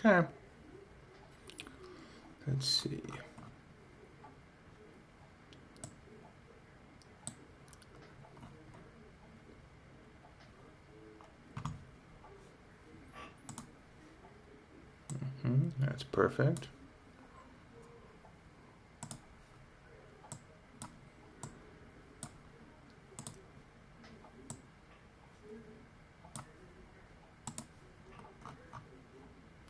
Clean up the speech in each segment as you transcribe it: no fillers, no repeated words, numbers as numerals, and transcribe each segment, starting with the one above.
Okay. Let's see. That's perfect.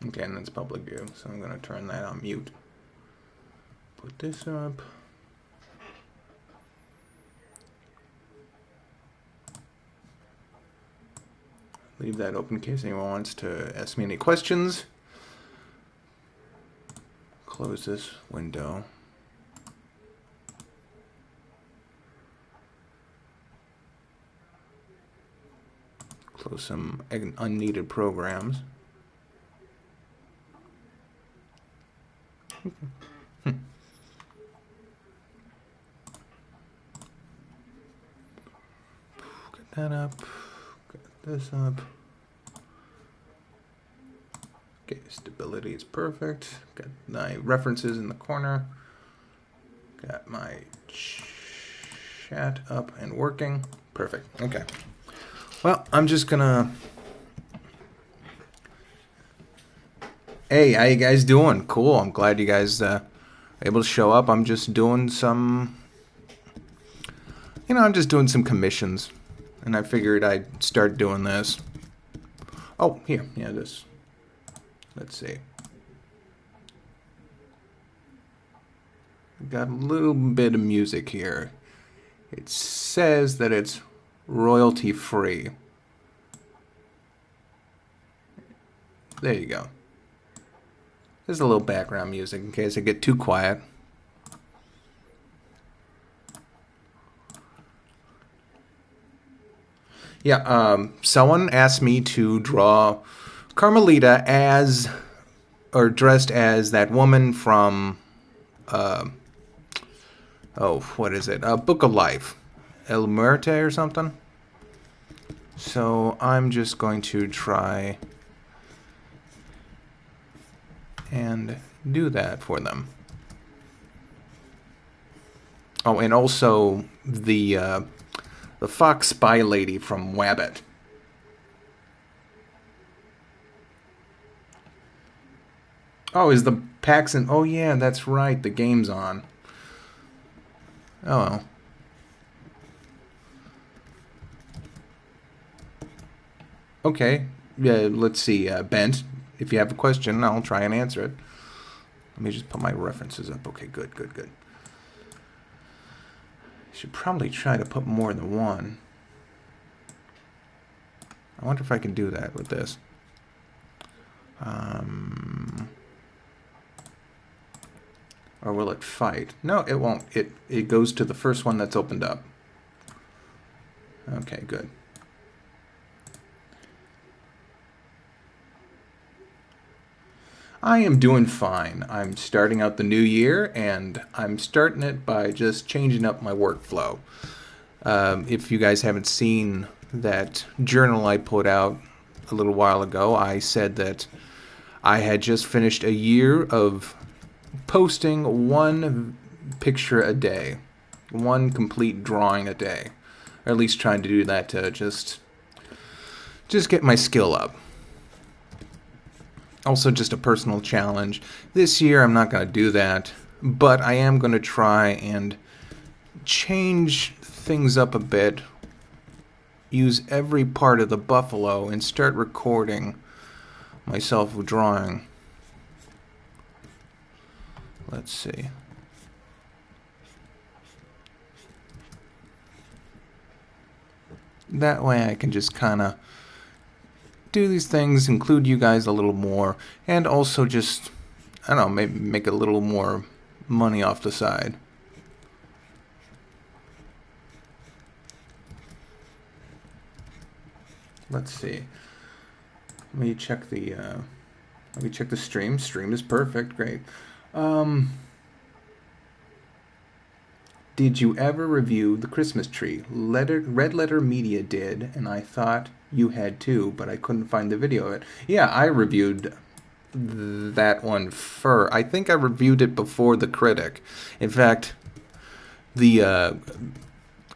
Okay, and that's public view, so I'm going to turn that on mute. Put this up. Leave that open in case anyone wants to ask me any questions. Close this window. Close some unneeded programs. Get that up. Get this up. Okay, stability is perfect. Got my references in the corner. Got my chat up and working. Perfect. Okay. Well, I'm just gonna... Hey, how you guys doing? Cool. I'm glad you guys able to show up. I'm just doing some... I'm just doing some commissions. And I figured I'd start doing this. Oh, here. Yeah, this. Let's see. Got a little bit of music here. It says that it's royalty free. There you go. There's a little background music in case I get too quiet. Yeah, someone asked me to draw Carmelita as, or dressed as that woman from, what is it? Book of Life. El Muerte or something. So I'm just going to try and do that for them. Oh, and also the fox spy lady from Wabbit. Oh, is the Paxton? Oh yeah, that's right. The game's on. Oh well. Okay. Yeah. Let's see, Bent. If you have a question, I'll try and answer it. Let me just put my references up. Okay, good, good, good. Should probably try to put more than one. I wonder if I can do that with this. Or will it fight? No, it won't. It goes to the first one that's opened up. Okay, good. I am doing fine. I'm starting out the new year, and I'm starting it by just changing up my workflow. If you guys haven't seen that journal I put out a little while ago, I said that I had just finished a year of posting one picture a day, one complete drawing a day, or at least trying to do that to just get my skill up. Also just a personal challenge. This year I'm not going to do that, but I am going to try and change things up a bit, use every part of the buffalo, and start recording myself drawing. Let's see. That way I can just kind of do these things, include you guys a little more, and also just, I don't know, maybe make a little more money off the side. Let's see. Let me check the stream. Stream is perfect. Great. Did you ever review the Christmas tree? Red Letter Media did, and I thought you had too, but I couldn't find the video of it. Yeah, I reviewed that one first. I think I reviewed it before the critic. In fact, the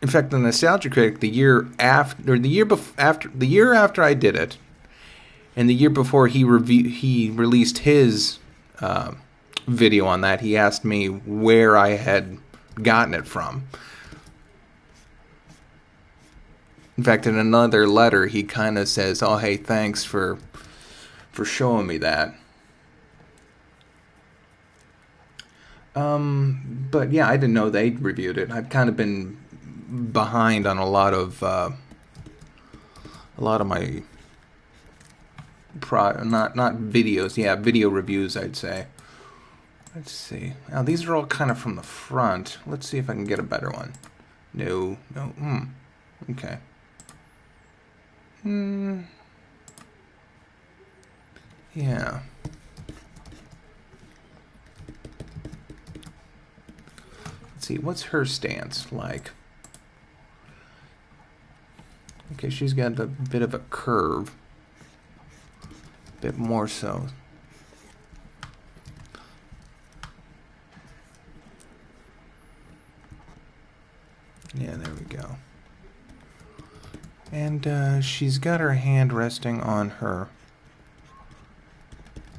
Nostalgia Critic, the year after, or the year after I did it, and the year before he released his video on that, he asked me where I had gotten it from. In fact, in another letter, he kind of says, "Oh, hey, thanks for showing me that." But yeah, I didn't know they reviewed it. I've kind of been behind on a lot of my not videos. Yeah, video reviews, I'd say. Let's see. Now these are all kind of from the front. Let's see if I can get a better one. No. Okay. Yeah. Let's see, what's her stance like? Okay, she's got a bit of a curve. A bit more so. Yeah, there we go. And she's got her hand resting on her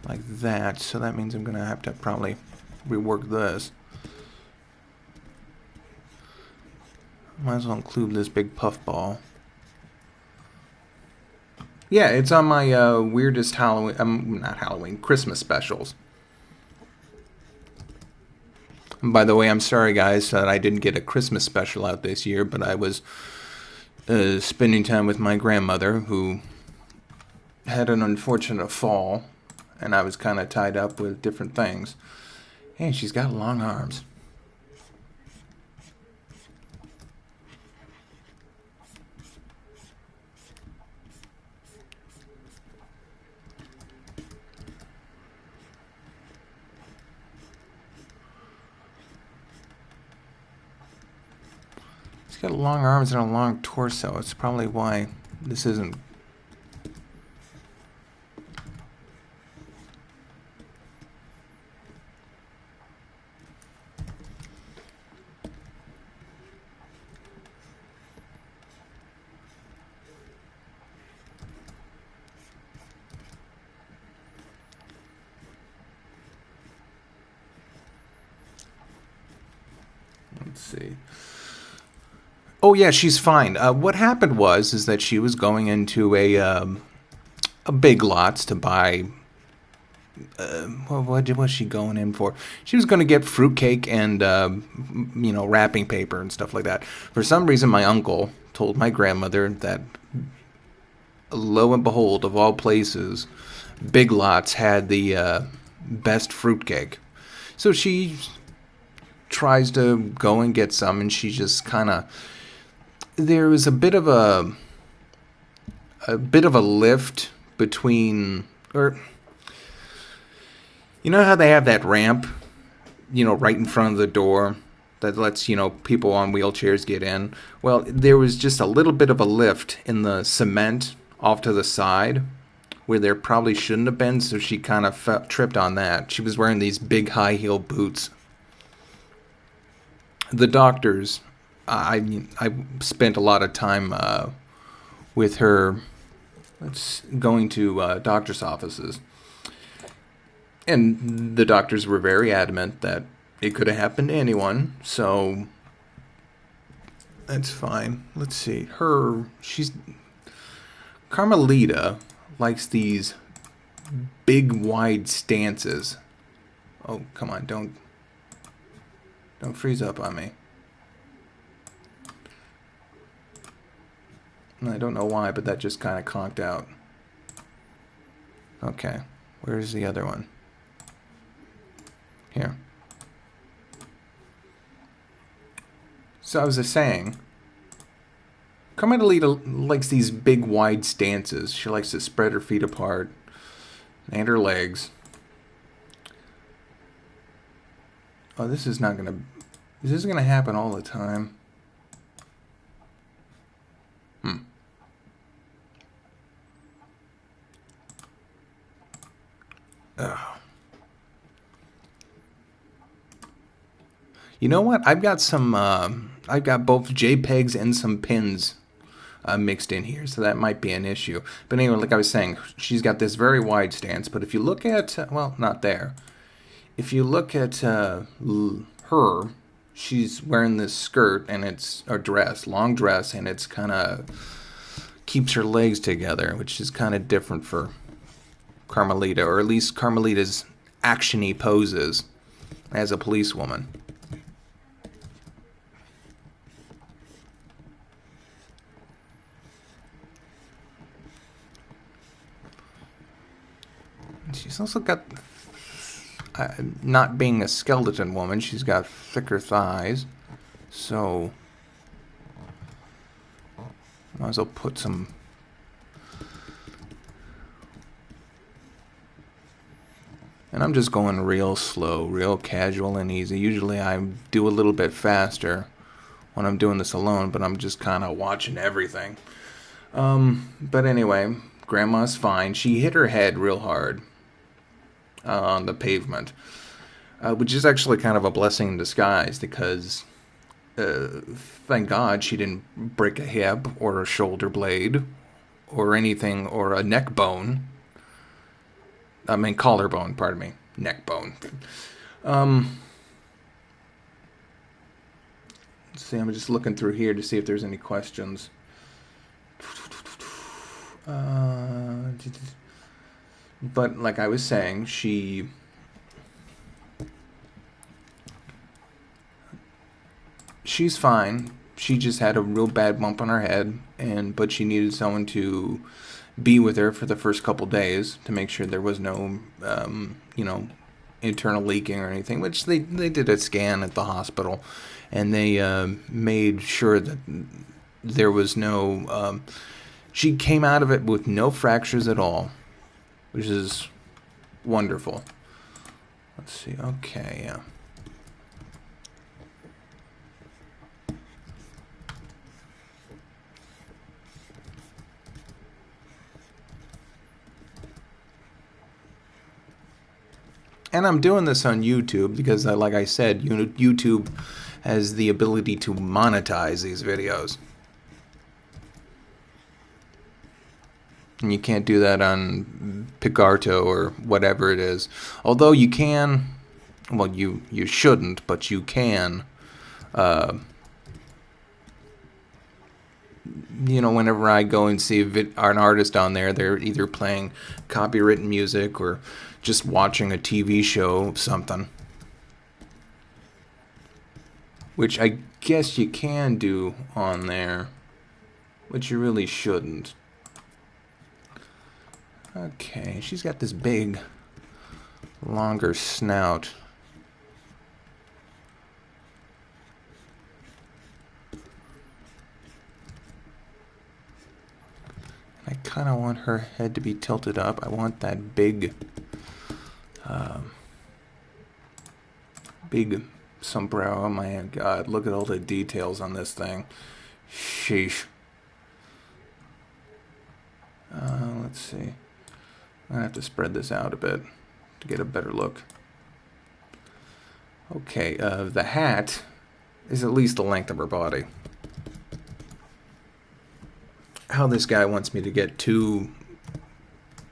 like that, so that means I'm gonna have to probably rework this. Might as well include this big puff ball. Yeah, it's on my weirdest Halloween, not Halloween, Christmas specials. And by the way, I'm sorry guys that I didn't get a Christmas special out this year, but I was spending time with my grandmother who had an unfortunate fall, and I was kind of tied up with different things. Hey, she's got long arms. She's got long arms and a long torso. It's probably why this isn't. Let's see. Oh yeah, she's fine. What happened is that she was going into a Big Lots to buy. What was she going in for? She was going to get fruitcake and wrapping paper and stuff like that. For some reason, my uncle told my grandmother that, lo and behold, of all places, Big Lots had the best fruitcake. So she tries to go and get some, and she just kind of. There was a bit of a lift between, or you know how they have that ramp, right in front of the door that lets, people on wheelchairs get in. Well, there was just a little bit of a lift in the cement off to the side where there probably shouldn't have been, so she kind of tripped on that. She was wearing these big high heel boots. The doctors, I spent a lot of time with her going to doctor's offices. And the doctors were very adamant that it could have happened to anyone, so that's fine. Let's see. Carmelita likes these big, wide stances. Oh, come on, don't freeze up on me. I don't know why, but that just kind of conked out. Okay, where's the other one? Here. So I was just saying, Carmelita likes these big, wide stances. She likes to spread her feet apart and her legs. Oh, this is gonna happen all the time? Ugh. You know what? I've got some. I've got both JPEGs and some pins mixed in here, so that might be an issue. But anyway, like I was saying, she's got this very wide stance. But if you look at, well, not there. If you look at her, she's wearing this skirt and it's a dress, long dress, and it's kind of keeps her legs together, which is kind of different for Carmelita, or at least Carmelita's actiony poses as a policewoman. She's also got, not being a skeleton woman, she's got thicker thighs, so might as well put some. And I'm just going real slow, real casual and easy. Usually I do a little bit faster when I'm doing this alone, but I'm just kind of watching everything. But anyway, Grandma's fine. She hit her head real hard on the pavement, which is actually kind of a blessing in disguise because thank God she didn't break a hip or a shoulder blade or anything, or a neck bone. I mean, collarbone, pardon me. Neck bone. Let's see, I'm just looking through here to see if there's any questions. But like I was saying, she's fine. She just had a real bad bump on her head, but she needed someone to be with her for the first couple days to make sure there was no, internal leaking or anything, which they did a scan at the hospital, and they made sure that there was no, she came out of it with no fractures at all, which is wonderful. Let's see, okay, yeah. And I'm doing this on YouTube because, like I said, YouTube has the ability to monetize these videos. And you can't do that on Picarto or whatever it is. Although you can, well, you shouldn't, but you can, whenever I go and see an artist on there, they're either playing copywritten music or just watching a TV show of something. Which I guess you can do on there, but you really shouldn't. Okay, she's got this big, longer snout. I kind of want her head to be tilted up. I want that big sombrero. Oh my God, look at all the details on this thing. Sheesh. Let's see. I have to spread this out a bit to get a better look. Okay, the hat is at least the length of her body. How this guy wants me to get two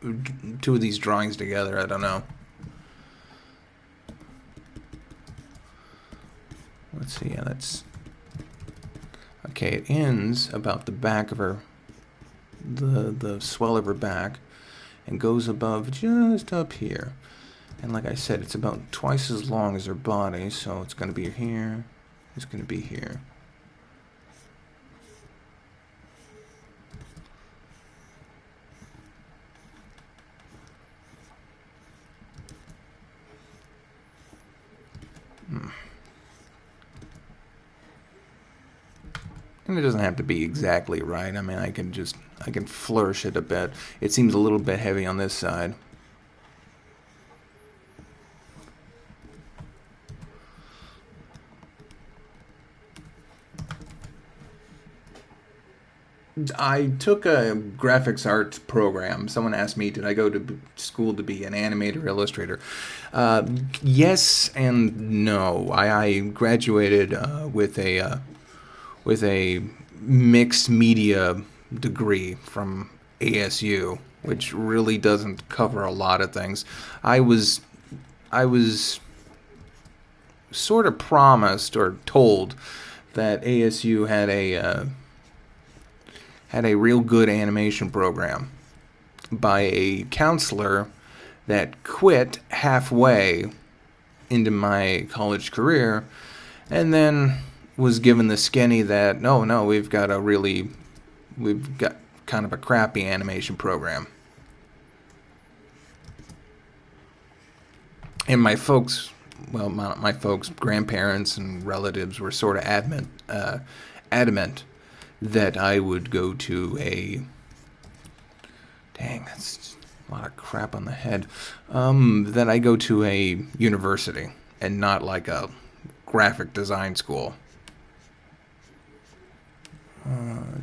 of these drawings together, I don't know. Let's see, yeah, that's... Okay, it ends about the back of her, the swell of her back, and goes above just up here. And like I said, it's about twice as long as her body, so it's going to be here, it's going to be here. And it doesn't have to be exactly right. I mean, I can flourish it a bit. It seems a little bit heavy on this side. I took a graphics arts program. Someone asked me, did I go to school to be an animator or illustrator? Yes and no. I graduated with a mixed media degree from ASU, which really doesn't cover a lot of things. I was sort of promised or told that ASU had a real good animation program by a counselor that quit halfway into my college career and then was given the skinny that no, we've got kind of a crappy animation program. And my folks, well, my folks, grandparents and relatives were sort of adamant that I would go to that's a lot of crap on the head, that I go to a university and not like a graphic design school.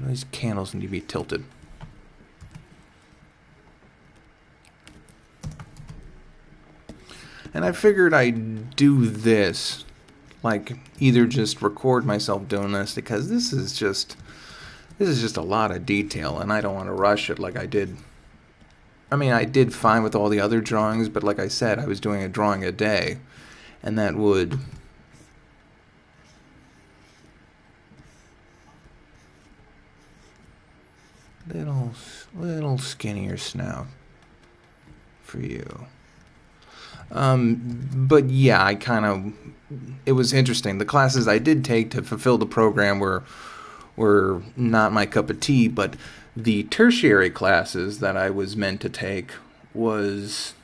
These candles need to be tilted. And I figured I'd do this, like either just record myself doing this, because this is just a lot of detail, and I don't want to rush it like I did. I mean, I did fine with all the other drawings, but like I said, I was doing a drawing a day, and that would little skinnier snout for you. But yeah, it was interesting. The classes I did take to fulfill the program were not my cup of tea, but the tertiary classes that I was meant to take was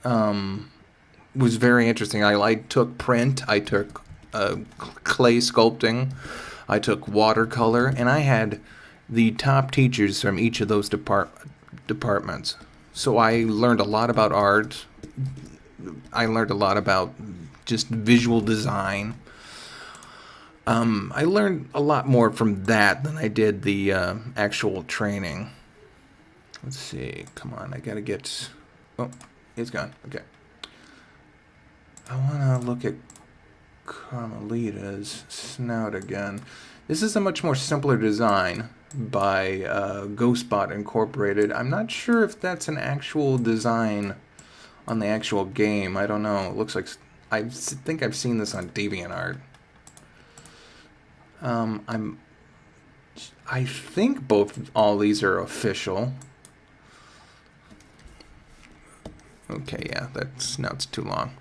very interesting. I took print, I took clay sculpting, I took watercolor, and I had the top teachers from each of those departments. So I learned a lot about art. I learned a lot about just visual design. I learned a lot more from that than I did the actual training. Let's see. Come on, I gotta get... Oh, it's gone. Okay. I want to look at Carmelita's snout again. This is a much more simpler design by GhostBot Incorporated. I'm not sure if that's an actual design on the actual game. I don't know. It looks like... I think I've seen this on DeviantArt. I think all these are official. Okay, yeah, now it's too long.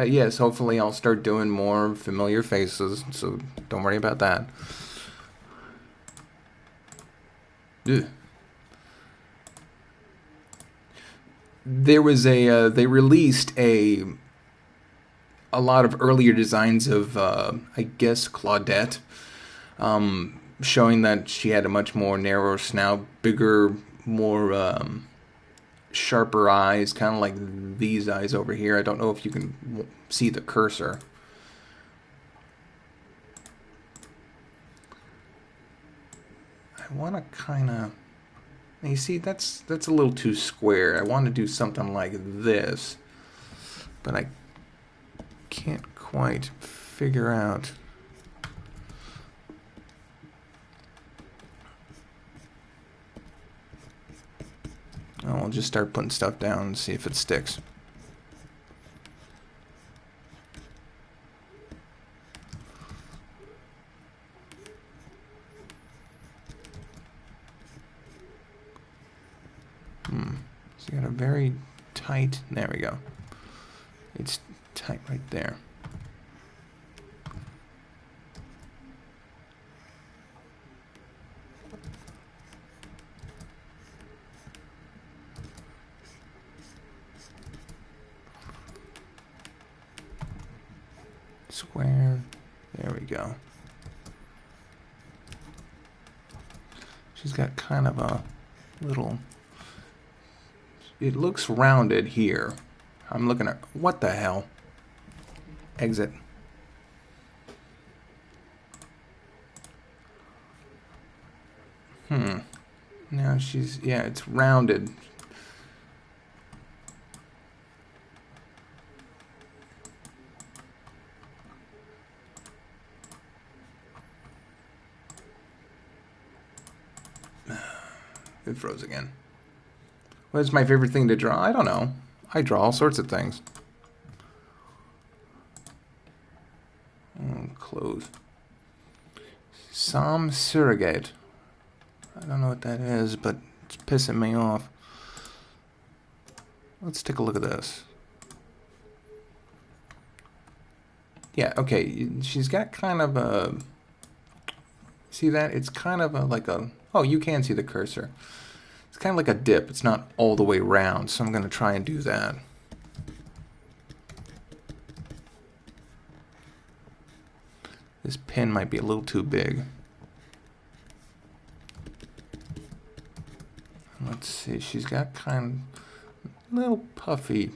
Yes, hopefully I'll start doing more familiar faces, so don't worry about that. Ugh. There was they released a lot of earlier designs of, I guess, Claudette, showing that she had a much more narrow snout, bigger, more, sharper eyes, kind of like these eyes over here. I don't know if you can see the cursor. I want to kind of... You see, that's a little too square. I want to do something like this, but I can't quite figure out... I'll just start putting stuff down and see if it sticks. So you got a very tight... There we go. It's tight right there. Square. There we go. She's got kind of a little it looks rounded here. I'm looking at, what the hell? Exit. Now she's, yeah, it's rounded. It froze again. What's my favorite thing to draw? I don't know. I draw all sorts of things. Close. Som surrogate. I don't know what that is, but it's pissing me off. Let's take a look at this. Yeah, okay. She's got kind of a... See that? It's kind of like a... Oh, you can see the cursor. It's kind of like a dip. It's not all the way round, so I'm going to try and do that. This pin might be a little too big. Let's see. She's got kind of a little puffy.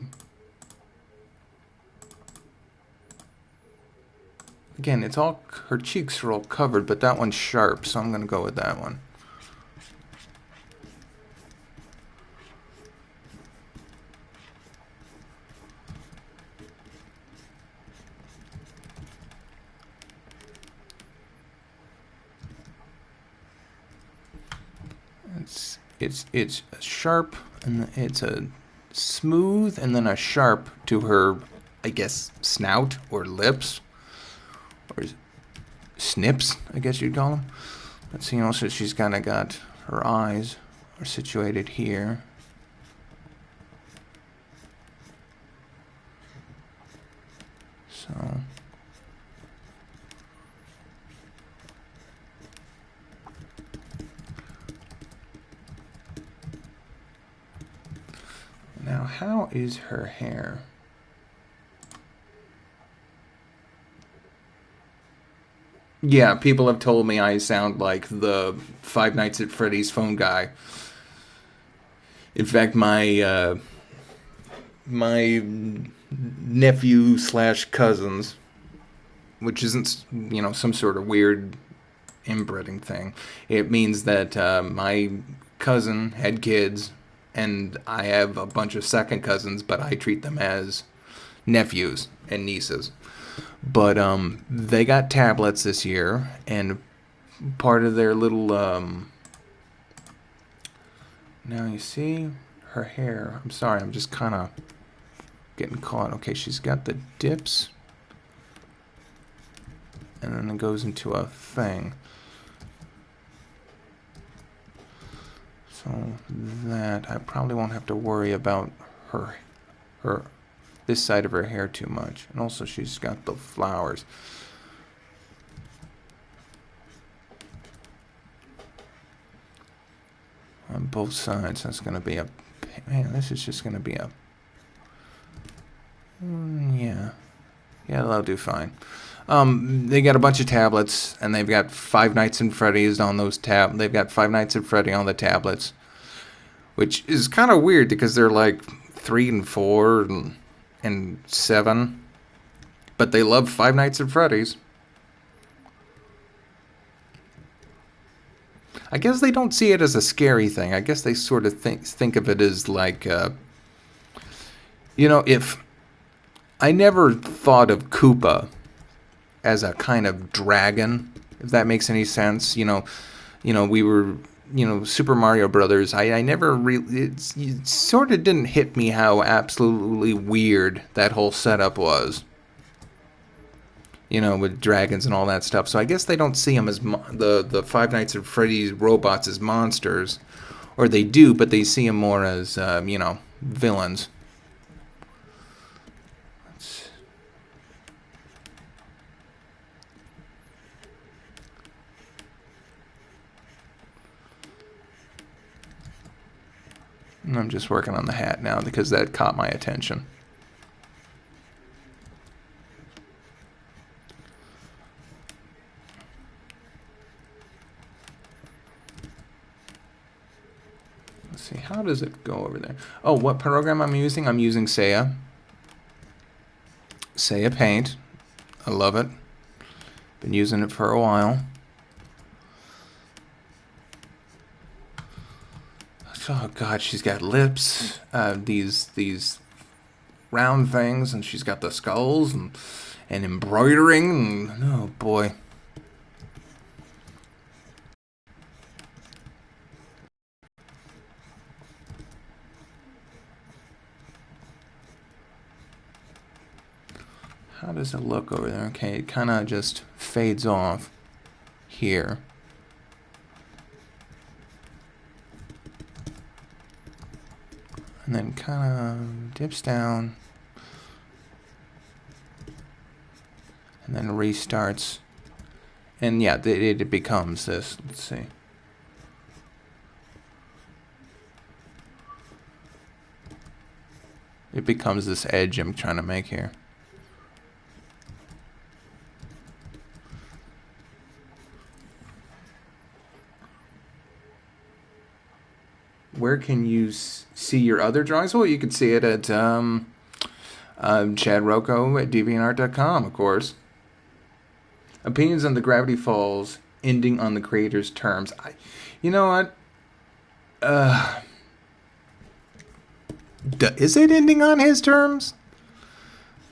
Again, it's all, her cheeks are all covered, but that one's sharp, so I'm going to go with that one. It's sharp, and it's a smooth, and then a sharp to her, I guess, snout or lips, or snips, I guess you'd call them. Let's see. Also, she's kind of got her eyes are situated here. So. Now, how is her hair? Yeah, people have told me I sound like the Five Nights at Freddy's phone guy. In fact, my nephew / cousins, which isn't, you know, some sort of weird inbreeding thing. It means that my cousin had kids, and I have a bunch of second cousins, but I treat them as nephews and nieces. But they got tablets this year, and part of their little... now you see her hair. I'm sorry, I'm just kind of getting caught. Okay, she's got the dips, and then it goes into a thing. So that I probably won't have to worry about her this side of her hair too much. And also she's got the flowers. On both sides. That's going to be a... Man, this is just going to be a... yeah. Yeah, that'll do fine. They got a bunch of tablets, and they've got Five Nights at Freddy's on those They've got Five Nights at Freddy on the tablets, which is kind of weird because they're like 3 and 4 and 7, but they love Five Nights at Freddy's. I guess they don't see it as a scary thing. I guess they sort of think of it as like, you know, if I never thought of Koopa as a kind of dragon, if that makes any sense. You know, we were, Super Mario Brothers. I never really, it sort of didn't hit me how absolutely weird that whole setup was. With dragons and all that stuff. So I guess they don't see them as the Five Nights at Freddy's robots as monsters, or they do, but they see them more as villains. I'm just working on the hat now because that caught my attention. see, how does it go over there? Oh, what program I'm using? I'm using Saya. Saya Paint. I love it. Been using it for a while. Oh God, she's got lips. These round things, and she's got the skulls and embroidering. And, oh boy. How does it look over there? Okay, it kind of just fades off here. And then kind of dips down. And then restarts. And yeah, it becomes this. Let's see. It becomes this edge I'm trying to make here. Where can you see your other drawings? Well, you can see it at Chad Rocco at DeviantArt.com, of course. Opinions on the Gravity Falls ending on the creator's terms. You know what? Is it ending on his terms?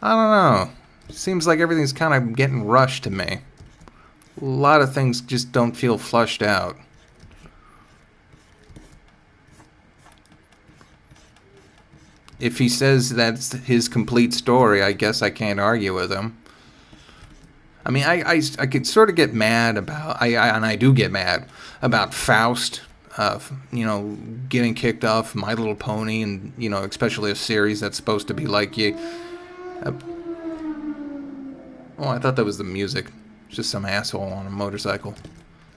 I don't know. Seems like everything's kind of getting rushed to me. A lot of things just don't feel flushed out. If he says that's his complete story, I guess I can't argue with him. I mean, I could sort of get mad about, and I do get mad about Faust, you know, getting kicked off My Little Pony, and, you know, especially a series that's supposed to be like you. Oh, I thought that was the music. It's just some asshole on a motorcycle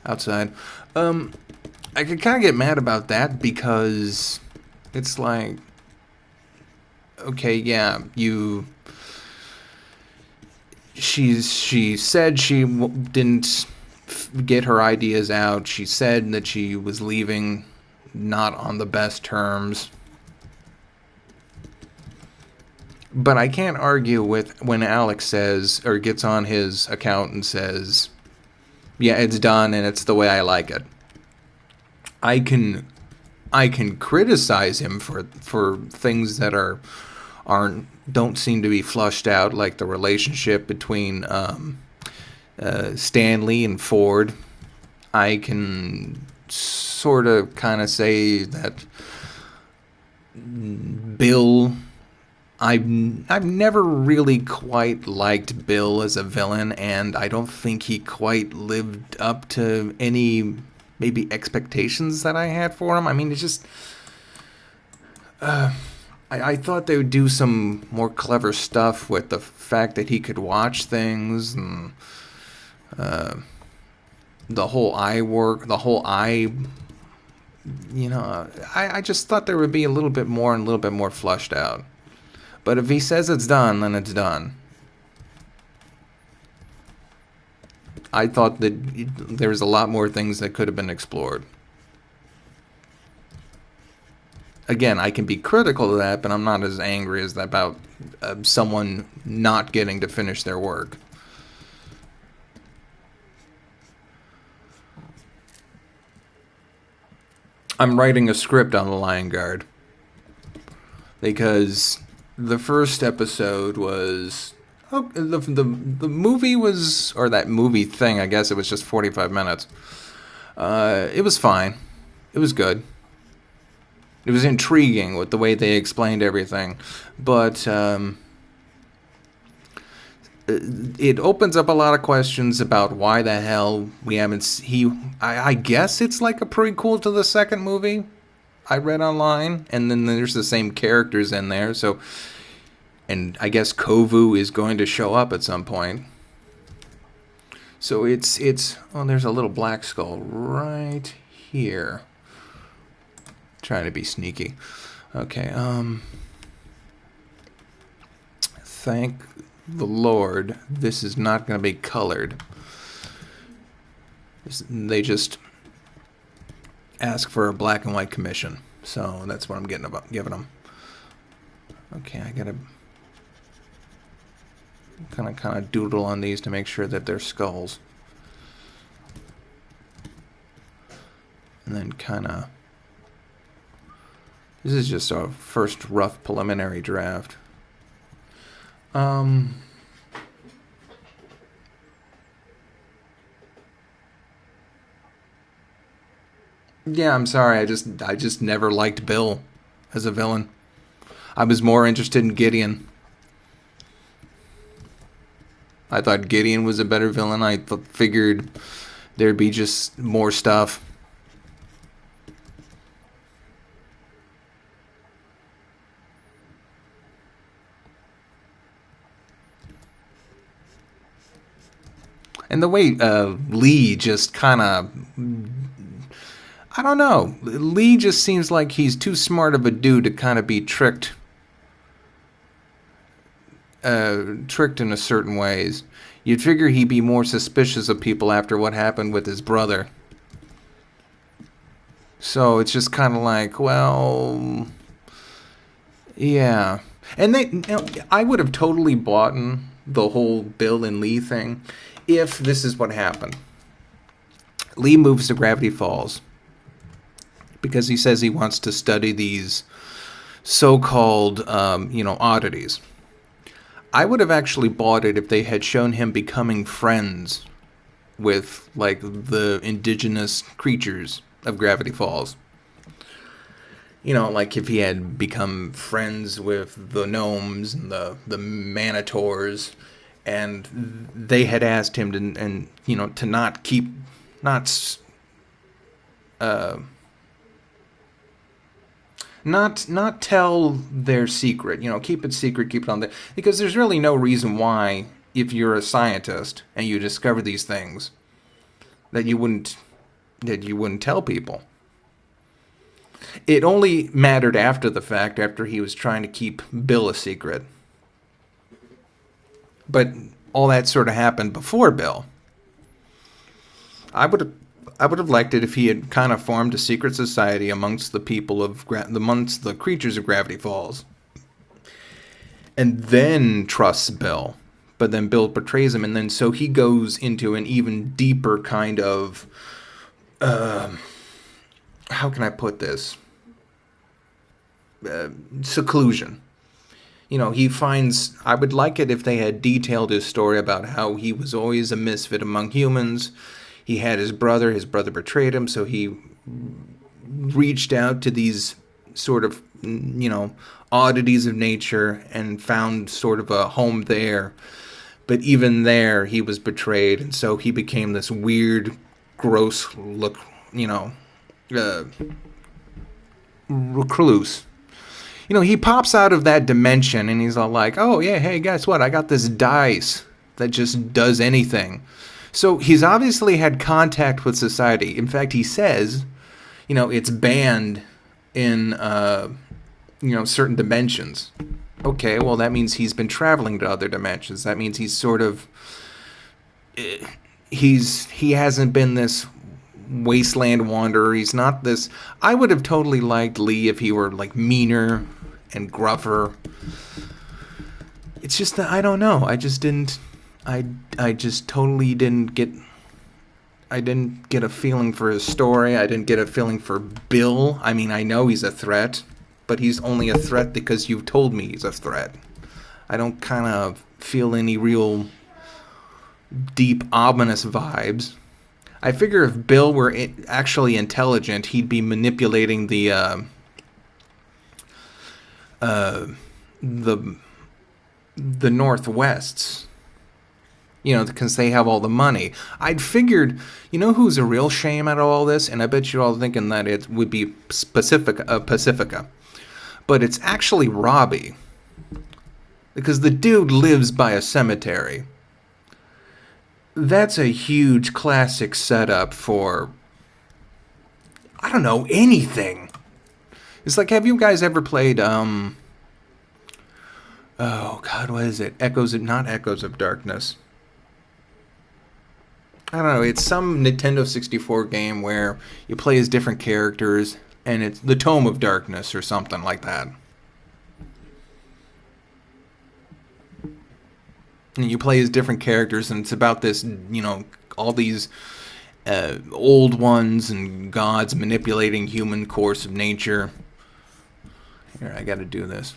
outside. I could kind of get mad about that because it's like, okay, yeah, she said she didn't get her ideas out. She said that she was leaving not on the best terms. But I can't argue with when Alex says, or gets on his account and says, yeah, it's done and it's the way I like it. I can criticize him for things that don't seem to be flushed out, like the relationship between Stanley and Ford. I can sort of kind of say that Bill, I've never really quite liked Bill as a villain, and I don't think he quite lived up to any maybe expectations that I had for him. I mean, it's just I thought they would do some more clever stuff with the fact that he could watch things, and the whole eye work, the whole eye, you know, I just thought there would be a little bit more and a little bit more flushed out. But if he says it's done, then it's done. I thought that there was a lot more things that could have been explored. Again, I can be critical of that, but I'm not as angry as that about someone not getting to finish their work. I'm writing a script on the Lion Guard because the first episode was the movie was, or that movie thing, I guess it was just 45 minutes. It was fine. It was good. It was intriguing with the way they explained everything, but it opens up a lot of questions about why the hell we haven't. I guess it's like a prequel to the second movie I read online, and then there's the same characters in there. So, and I guess Kovu is going to show up at some point. So it's oh, there's a little black skull right here. Trying to be sneaky. Okay, thank the Lord, this is not going to be colored. They just ask for a black and white commission. So that's what I'm giving them. Okay, I gotta kind of doodle on these to make sure that they're skulls. And then this is just a first rough preliminary draft. Yeah, I'm sorry. I just never liked Bill as a villain. I was more interested in Gideon. I thought Gideon was a better villain. I figured there'd be just more stuff. And the way Lee just kind of... I don't know. Lee just seems like he's too smart of a dude to kind of be tricked in a certain ways. You'd figure he'd be more suspicious of people after what happened with his brother. So it's just kind of like, well, yeah. And I would have totally bought the whole Bill and Lee thing if this is what happened. Lee moves to Gravity Falls because he says he wants to study these so-called, oddities. I would have actually bought it if they had shown him becoming friends with, like, the indigenous creatures of Gravity Falls. Like if he had become friends with the gnomes and the manitors, and they had asked him to not tell their secret, keep it secret, keep it on there, because there's really no reason why, if you're a scientist and you discover these things, that you wouldn't tell people. It only mattered after the fact, after he was trying to keep Bill a secret. But all that sort of happened before Bill. I would have liked it if he had kind of formed a secret society amongst the people amongst the creatures of Gravity Falls, and then trusts Bill. But then Bill betrays him, and then so he goes into an even deeper kind of how can I put this? Seclusion. He finds... I would like it if they had detailed his story about how he was always a misfit among humans. He had his brother betrayed him, so he reached out to these sort of, oddities of nature and found sort of a home there. But even there, he was betrayed, and so he became this weird, gross look, recluse. He pops out of that dimension and he's all like, oh yeah, hey, guess what? I got this dice that just does anything. So he's obviously had contact with society. In fact, he says, it's banned in, certain dimensions. Okay, well, that means he's been traveling to other dimensions. That means he's sort of, he hasn't been this wasteland wanderer. He's not this... I would have totally liked Lee if he were, like, meaner and gruffer. It's just that I don't know. I just didn't... I just totally didn't get... I didn't get a feeling for his story. I didn't get a feeling for Bill. I mean, I know he's a threat, but he's only a threat because you've told me he's a threat. I don't kind of feel any real deep, ominous vibes. I figure if Bill were actually intelligent, he'd be manipulating the Northwests. Because they have all the money. I'd figured, who's a real shame out of all this? And I bet you're all thinking that it would be Pacifica. But it's actually Robbie. Because the dude lives by a cemetery. That's a huge classic setup for, I don't know, anything. It's like, have you guys ever played, oh God, what is it? Not Echoes of Darkness. I don't know, it's some Nintendo 64 game where you play as different characters. and it's the Tome of Darkness or something like that. And you play as different characters, and it's about this, all these old ones and gods manipulating human course of nature. Here, I gotta do this.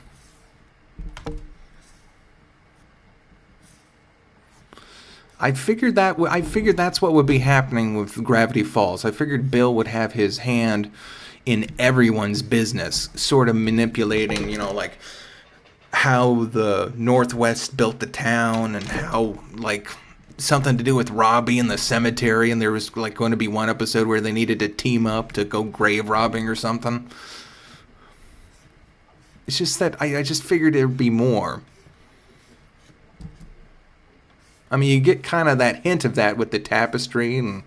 I figured that's what would be happening with Gravity Falls. I figured Bill would have his hand in everyone's business, sort of manipulating, like how the Northwest built the town, and how, like, something to do with Robbie and the cemetery, and there was, like, going to be one episode where they needed to team up to go grave robbing or something. It's just that I just figured there'd be more. I mean, you get kind of that hint of that with the tapestry, and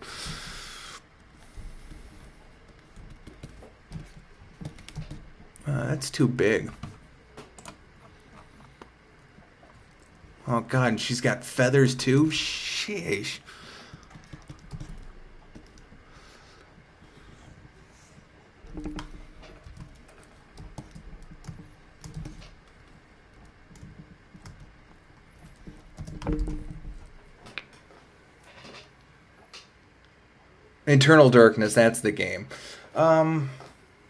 that's too big. Oh, God, she's got feathers, too? Sheesh. Eternal Darkness, that's the game.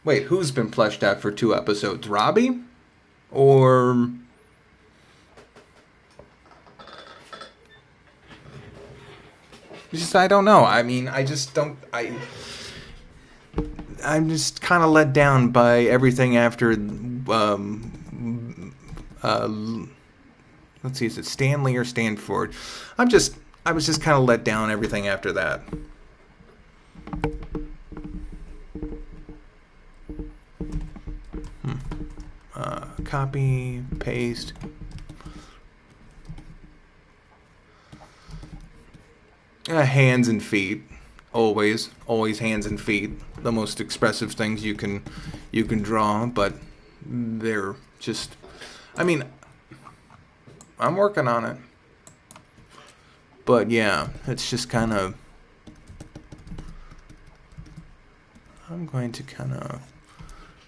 Wait, who's been fleshed out for 2 episodes? Robbie? Or... I don't know. I mean, I'm just kind of let down by everything after, let's see, is it Stanley or Stanford? I was just kind of let down everything after that. Copy, paste. Hands and feet, always hands and feet. The most expressive things you can draw, but they're just. I mean, I'm working on it, but yeah, it's just kind of. I'm going to kind of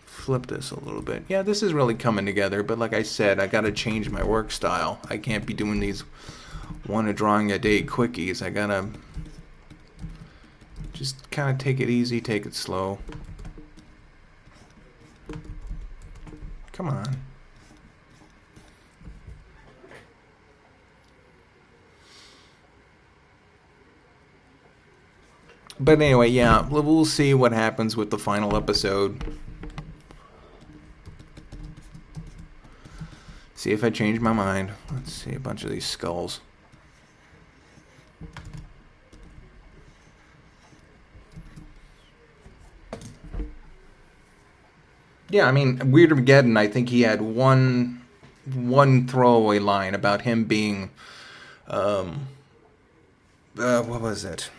flip this a little bit. Yeah, this is really coming together, but like I said, I got to change my work style. I can't be doing these one drawing a day quickies. I gotta just kind of take it easy, take it slow. Come on. But anyway, yeah, we'll see what happens with the final episode. See if I change my mind. Let's see a bunch of these skulls. Yeah, I mean, Weird Armageddon, I think he had one throwaway line about him being, what was it?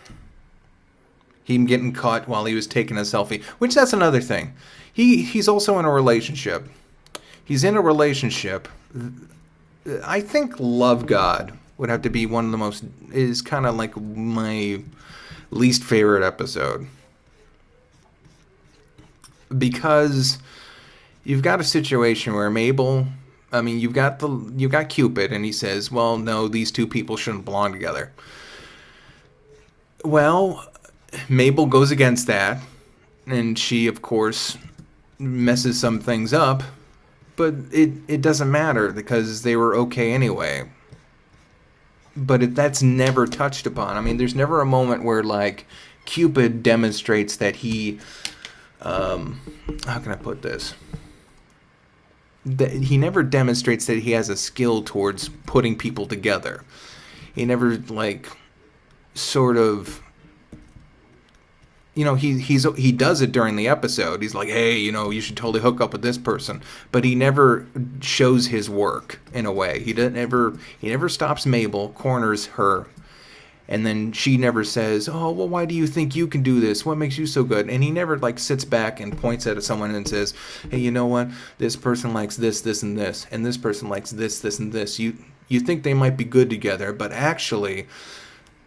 Him getting caught while he was taking a selfie, which that's another thing. He's also in a relationship. He's in a relationship. I think Love God would have to be one of the most, is kind of like my least favorite episode. Because you've got a situation where Mabel, I mean, you've got Cupid, and he says, well, no, these two people shouldn't belong together. Well, Mabel goes against that, and she, of course, messes some things up, but it doesn't matter because they were okay anyway. But that's never touched upon. I mean, there's never a moment where, like, Cupid demonstrates that he, how can I put this? That he never demonstrates that he has a skill towards putting people together. He never, like, sort of, you know, he does it during the episode. He's like, hey, you know, you should totally hook up with this person. But he never shows his work in a way. He never stops Mabel, corners her, and then she never says, oh, well, why do you think you can do this? What makes you so good? And he never, like, sits back and points at someone and says, hey, you know what? This person likes this, this, and this, and this person likes this, this, and this. You think they might be good together, but actually,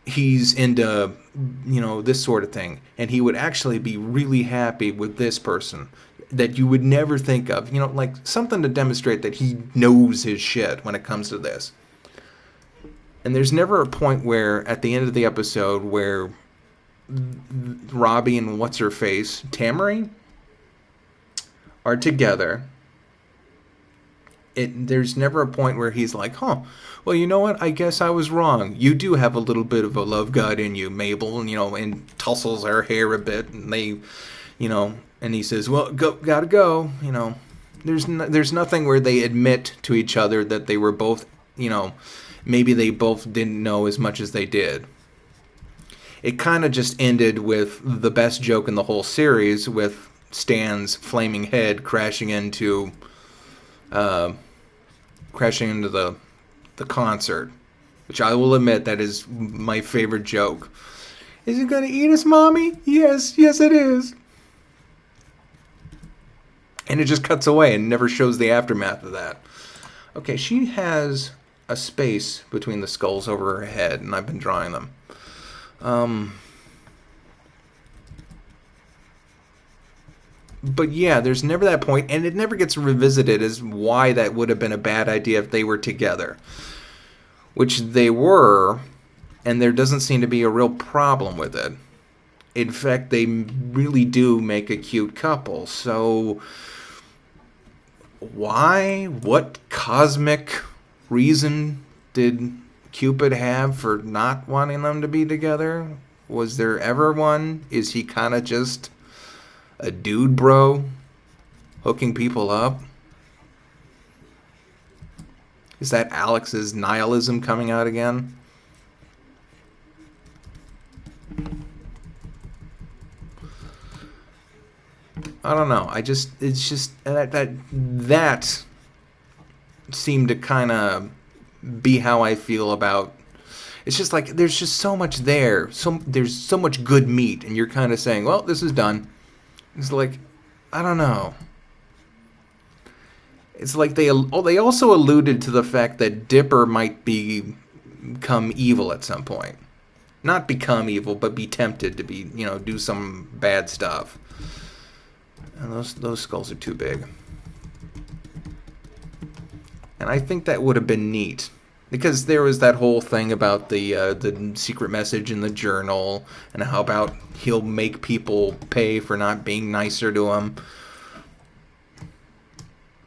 he's into, this sort of thing, and he would actually be really happy with this person that you would never think of, like something to demonstrate that he knows his shit when it comes to this. And there's never a point where, at the end of the episode, where Robbie and what's-her-face, Tamari, are together. There's never a point where he's like, well, you know what? I guess I was wrong. You do have a little bit of a love god in you, Mabel, and tussles her hair a bit, and they, and he says, well, gotta go, There's nothing where they admit to each other that they were both, maybe they both didn't know as much as they did. It kind of just ended with the best joke in the whole series, with Stan's flaming head crashing into the concert, which I will admit that is my favorite joke. Is it gonna eat us, Mommy? Yes, it is. And it just cuts away and never shows the aftermath of that. Okay, she has a space between the skulls over her head, and I've been drawing them. But yeah, there's never that point, and it never gets revisited as why that would have been a bad idea if they were together. Which they were, and there doesn't seem to be a real problem with it. In fact, they really do make a cute couple. So, why? What cosmic reason did Cupid have for not wanting them to be together? Was there ever one? Is he kind of just a dude bro hooking people up? Is that Alex's nihilism coming out again? I don't know. It's just that seemed to kind of be how I feel about. It's just like there's just so much there. There's so much good meat, and you're kind of saying, well, this is done. It's like, I don't know. It's like they also alluded to the fact that Dipper might become evil at some point. Not become evil, but be tempted to be, do some bad stuff. And those skulls are too big. And I think that would have been neat. Because there was that whole thing about the secret message in the journal, and how about he'll make people pay for not being nicer to him.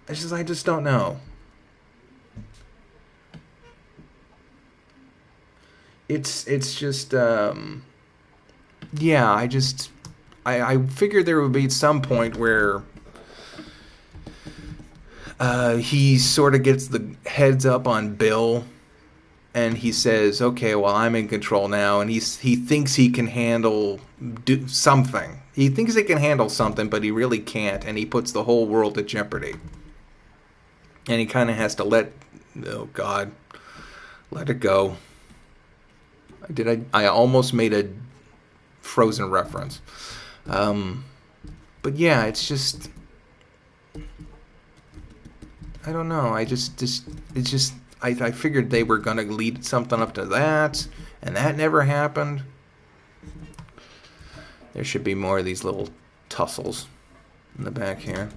I just don't know. It's just yeah. I figured there would be some point where he sort of gets the heads up on Bill, and he says, okay, well, I'm in control now, and he thinks he can handle something. He thinks he can handle something, but he really can't, and he puts the whole world at jeopardy. And he kind of has to let it go. I almost made a Frozen reference. But yeah, it's just, I don't know. I figured they were going to lead something up to that, and that never happened. There should be more of these little tussles in the back here.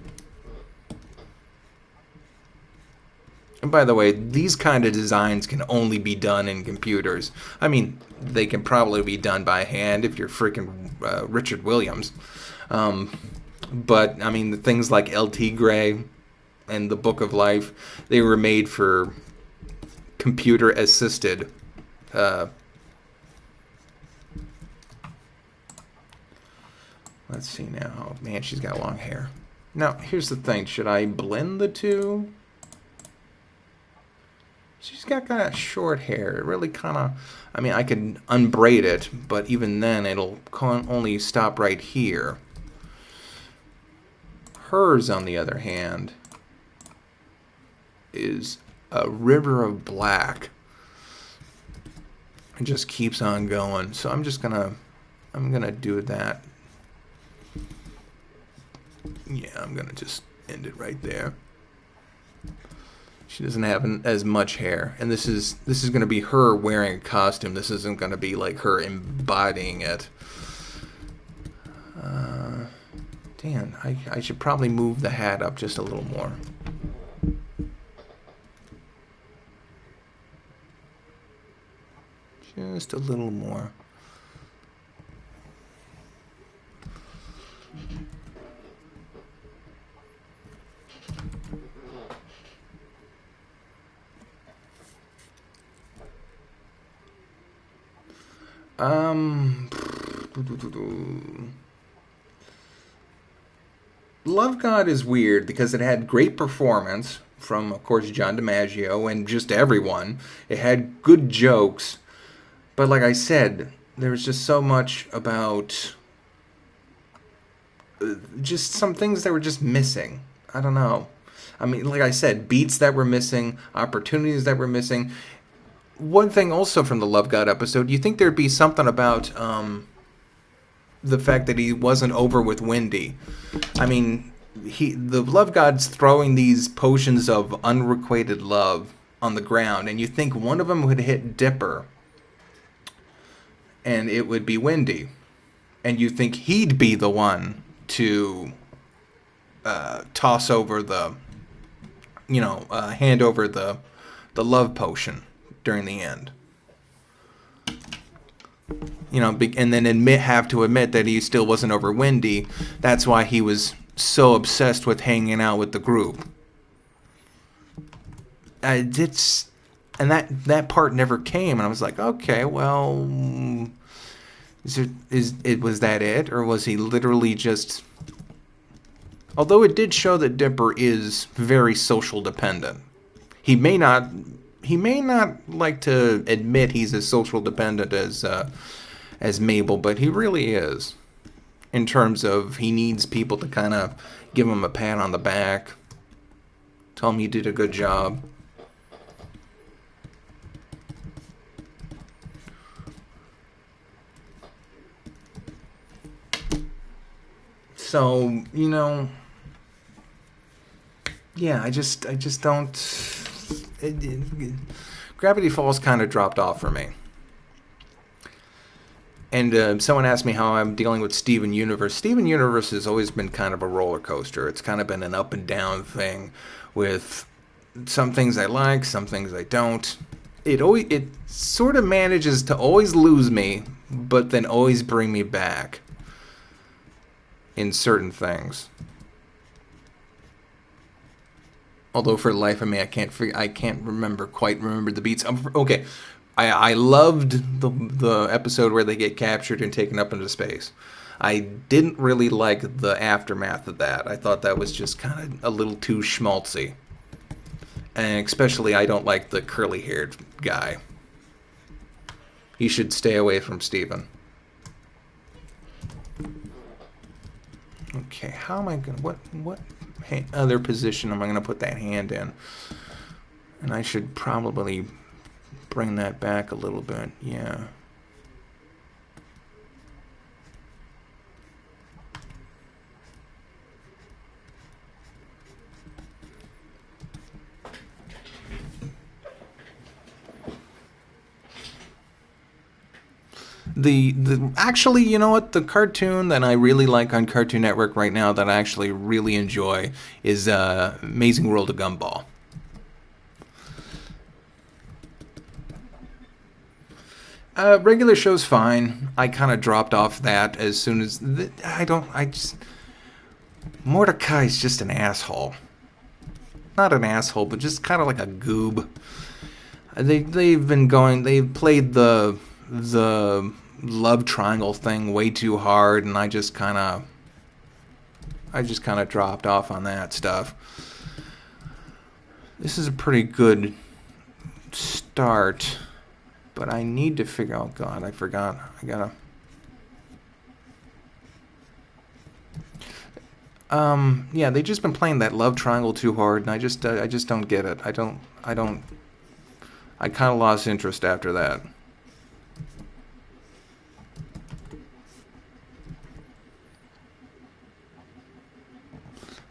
And by the way, these kind of designs can only be done in computers. I mean, they can probably be done by hand if you're freaking Richard Williams. But, I mean, the things like L.T. Gray and the Book of Life, they were made for computer-assisted. Let's see now. Man, she's got long hair. Now, here's the thing. Should I blend the two? She's got kind of short hair. It really kind of, I mean, I could unbraid it, but even then it'll only stop right here. Hers, on the other hand, is a river of black. It just keeps on going. So I'm gonna do that. Yeah, I'm gonna just end it right there. She doesn't have as much hair, and this is going to be her wearing a costume. This isn't going to be like her embodying it. Dan, I should probably move the hat up just a little more. Just a little more. Love God is weird because it had great performance from, of course, John DiMaggio and just everyone. It had good jokes, but like I said, there was just so much about just some things that were just missing. I don't know. I mean, like I said, beats that were missing, opportunities that were missing. One thing also from the Love God episode, you think there'd be something about the fact that he wasn't over with Wendy. I mean, the Love God's throwing these potions of unrequited love on the ground, and you think one of them would hit Dipper, and it would be Wendy. And you think he'd be the one to toss over the, hand over the love potion during the end. And then have to admit that he still wasn't over Wendy. That's why he was so obsessed with hanging out with the group. And that part never came, and I was like, okay, well, was that it, or was he literally just? Although it did show that Dipper is very social dependent. He may not like to admit he's as social dependent as Mabel, but he really is. In terms of he needs people to kind of give him a pat on the back, tell him he did a good job. So, yeah, I just don't. Gravity Falls kind of dropped off for me. And someone asked me how I'm dealing with Steven Universe. Steven Universe has always been kind of a roller coaster. It's kind of been an up and down thing with some things I like, some things I don't. It sort of manages to always lose me, but then always bring me back in certain things. Although for the life of me, I can't quite remember the beats. Okay, I loved the episode where they get captured and taken up into space. I didn't really like the aftermath of that. I thought that was just kind of a little too schmaltzy. And especially, I don't like the curly-haired guy. He should stay away from Steven. Okay, how am I gonna what other position am I gonna put that hand in? And I should probably bring that back a little bit. Yeah. Actually, you know what? The cartoon that I really like on Cartoon Network right now that I actually really enjoy is Amazing World of Gumball. Regular show's fine. I kind of dropped off that as soon as Mordecai's just an asshole. Not an asshole, but just kind of like a goob. They've played the love triangle thing way too hard, and I just kind of dropped off on that stuff. This is a pretty good start, but I need to figure out. God, I forgot. I gotta. Yeah, they've just been playing that love triangle too hard, and I just don't get it. I kind of lost interest after that.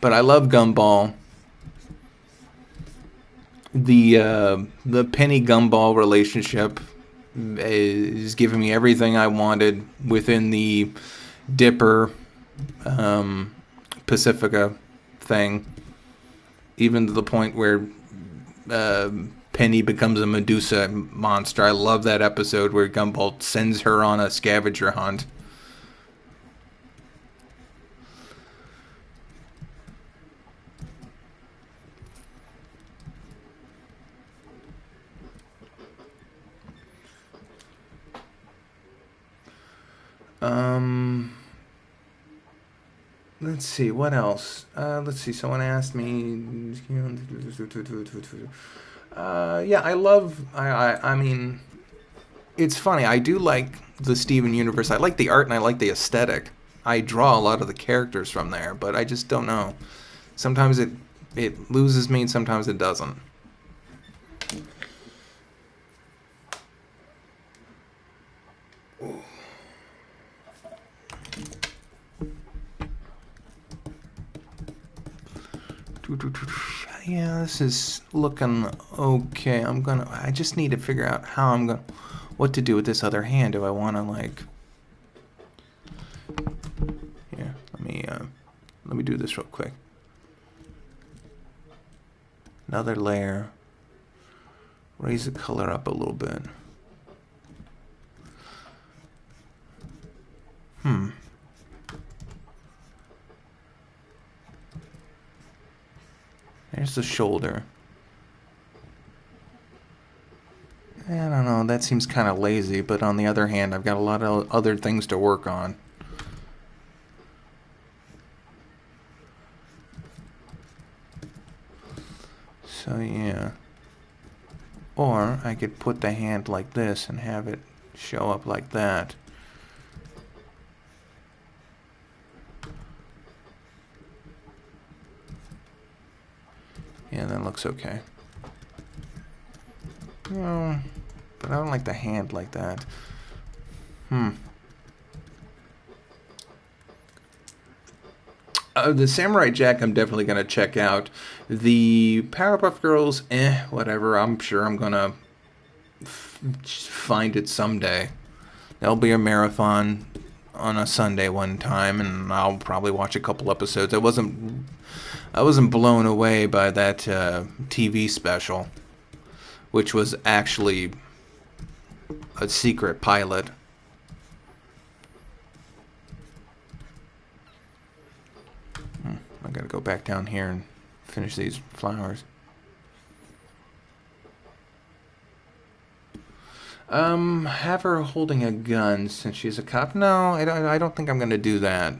But I love Gumball. The Penny Gumball relationship is giving me everything I wanted within the Dipper Pacifica thing, even to the point where Penny becomes a Medusa monster. I love that episode where Gumball sends her on a scavenger hunt. Let's see, what else? Let's see, someone asked me... yeah, I mean, it's funny. I do like the Steven universe. I like the art and I like the aesthetic. I draw a lot of the characters from there, but I just don't know. Sometimes it loses me and sometimes it doesn't. Yeah, this is looking okay. I just need to figure out what to do with this other hand. Do I want to, like... Here, let me do this real quick. Another layer. Raise the color up a little bit. There's the shoulder. I don't know, that seems kind of lazy, but on the other hand, I've got a lot of other things to work on. So yeah. Or I could put the hand like this and have it show up like that. Yeah, that looks okay. No, but I don't like the hand like that. The Samurai Jack I'm definitely going to check out. The Powerpuff Girls, whatever. I'm sure I'm going to find it someday. There'll be a marathon on a Sunday one time, and I'll probably watch a couple episodes. I wasn't blown away by that TV special, which was actually a secret pilot. I gotta go back down here and finish these flowers. Have her holding a gun since she's a cop. No, I don't think I'm gonna do that.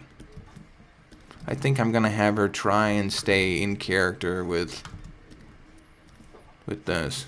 I think I'm gonna have her try and stay in character with this.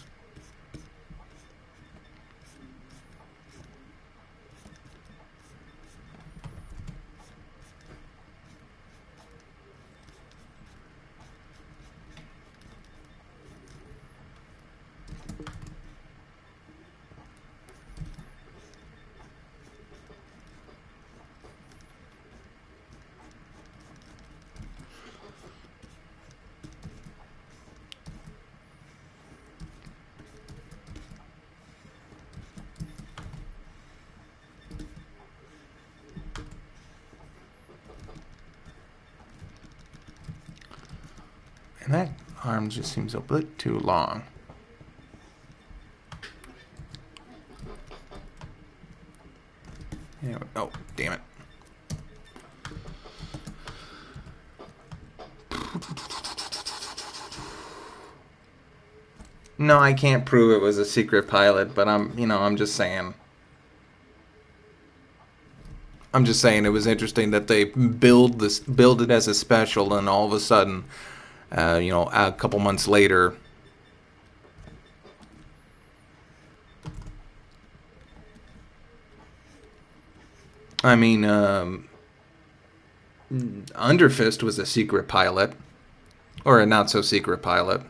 And that arm just seems a bit too long. Anyway, oh, damn it. No, I can't prove it was a secret pilot, but I'm just saying. I'm just saying it was interesting that they build it as a special, and all of a sudden, a couple months later, I mean, Underfist was a secret pilot, or a not so secret pilot.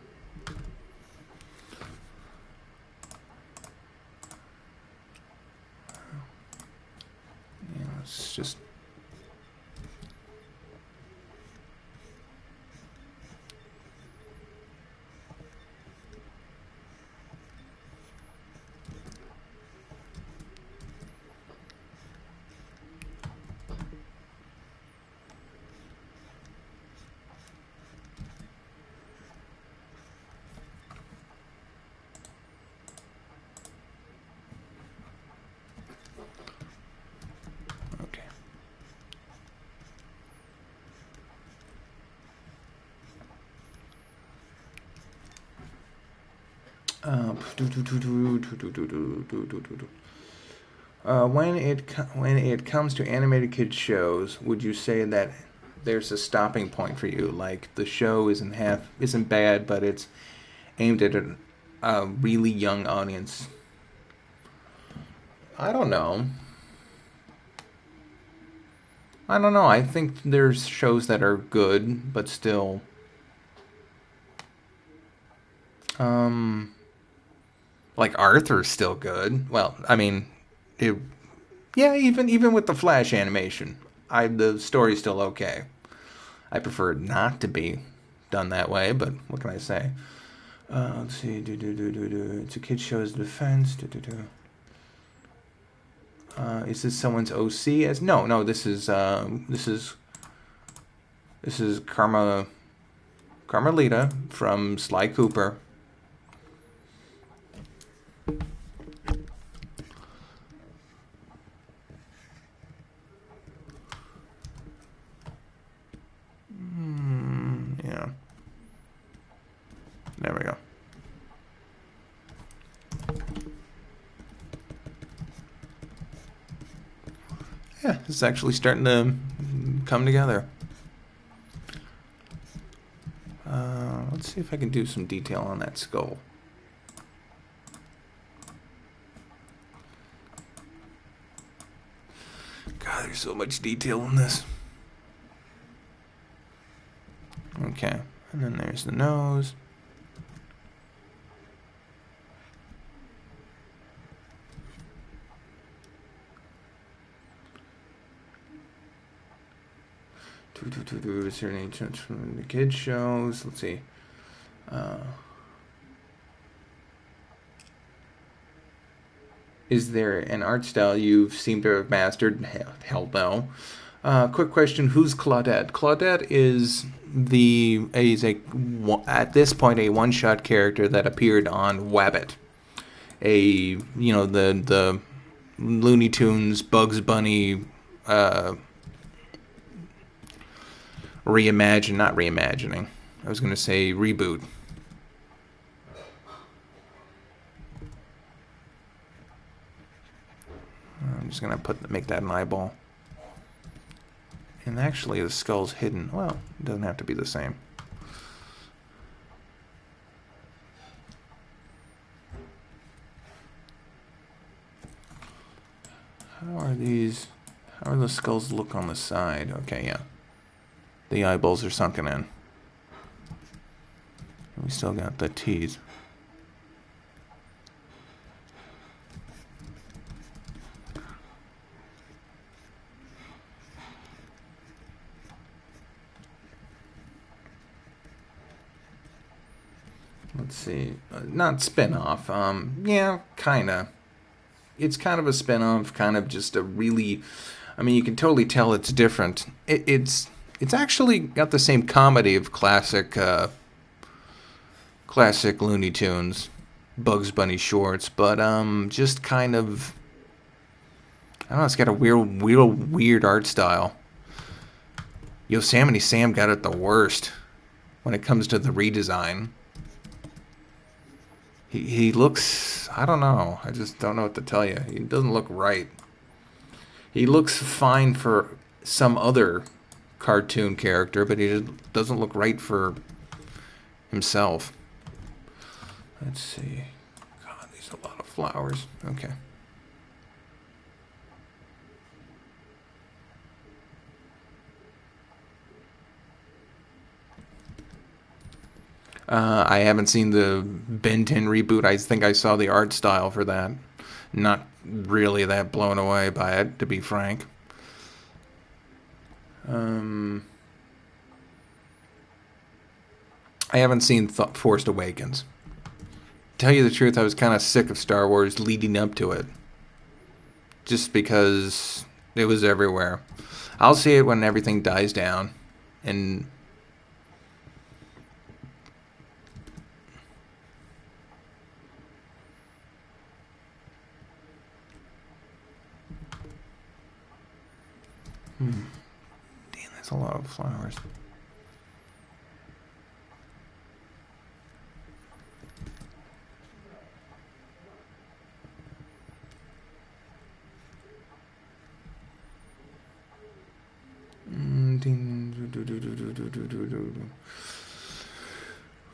It's just. When it comes to animated kids shows, would you say that there's a stopping point for you? Like the show isn't bad, but it's aimed at a really young audience. I don't know. I think there's shows that are good, but still, like Arthur's still good. Well, I mean, it, yeah, even with the Flash animation, the story's still okay. I prefer it not to be done that way, but what can I say? Let's see. It's a kid show's defense. Is this someone's OC? No. This is Carmelita from Sly Cooper. Yeah. There we go. Yeah, it's actually starting to come together. Let's see if I can do some detail on that skull. God, there's so much detail in this. Okay, and then there's the nose. Is there any chance from the kids shows? Let's see. Is there an art style you seem to have mastered? Hell no. Quick question: who's Claudette? Claudette is at this point a one-shot character that appeared on Wabbit, the Looney Tunes Bugs Bunny not reimagining. I was gonna say reboot. I'm just gonna make that an eyeball. And actually the skull's hidden. Well, it doesn't have to be the same. How are the skulls look on the side? Okay, yeah. The eyeballs are sunken in. We still got the teeth. Let's see. Not spin-off. Yeah, kinda. It's kind of a spin-off, kind of just a really... I mean, you can totally tell it's different. It's actually got the same comedy of classic Looney Tunes, Bugs Bunny shorts, but just kind of... I don't know, it's got a weird art style. Yosemite Sam got it the worst when it comes to the redesign. He looks... I don't know. I just don't know what to tell you. He doesn't look right. He looks fine for some other cartoon character, but he just doesn't look right for himself. Let's see. God, these are a lot of flowers. Okay. I haven't seen the Ben 10 reboot. I think I saw the art style for that. Not really that blown away by it, to be frank. I haven't seen Force Awakens. Tell you the truth, I was kind of sick of Star Wars leading up to it. Just because it was everywhere. I'll see it when everything dies down. And... Damn, that's a lot of flowers.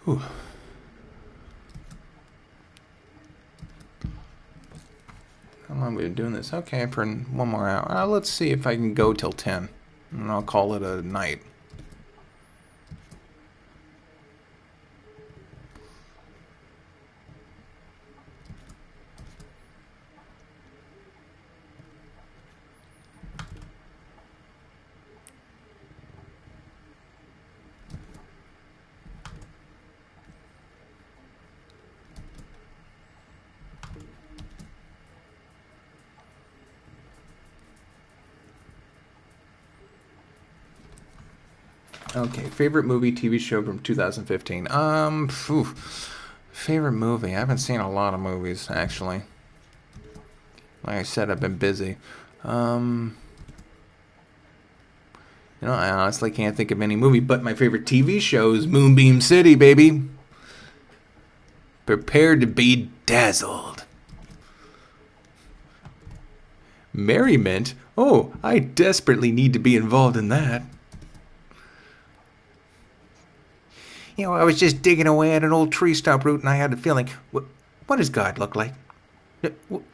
Whew. How long have we been doing this? Okay, for one more hour. Let's see if I can go till 10. And I'll call it a night. Okay, favorite movie, TV show from 2015. Favorite movie. I haven't seen a lot of movies, actually. Like I said, I've been busy. I honestly can't think of any movie, but my favorite TV show is Moonbeam City, baby. Prepare to be dazzled. Merriment? Oh, I desperately need to be involved in that. I was just digging away at an old tree stump root, and I had a feeling. What does God look like?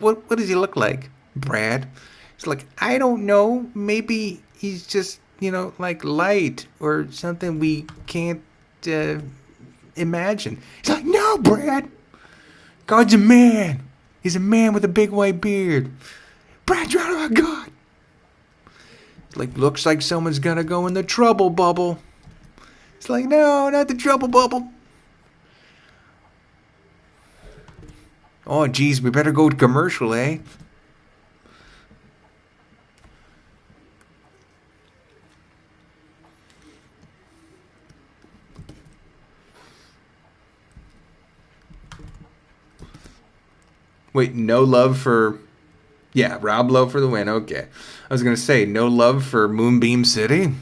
What does he look like, Brad? It's like, I don't know. Maybe he's just, like light or something we can't imagine. It's like, no, Brad. God's a man. He's a man with a big white beard. Brad, you're out of God. It's like, looks like someone's gonna go in the trouble bubble. It's like, no, not the trouble bubble. Oh, geez, we better go to commercial, eh? Wait, no love for... Yeah, Rob Lowe for the win, okay. I was going to say, no love for Moonbeam City?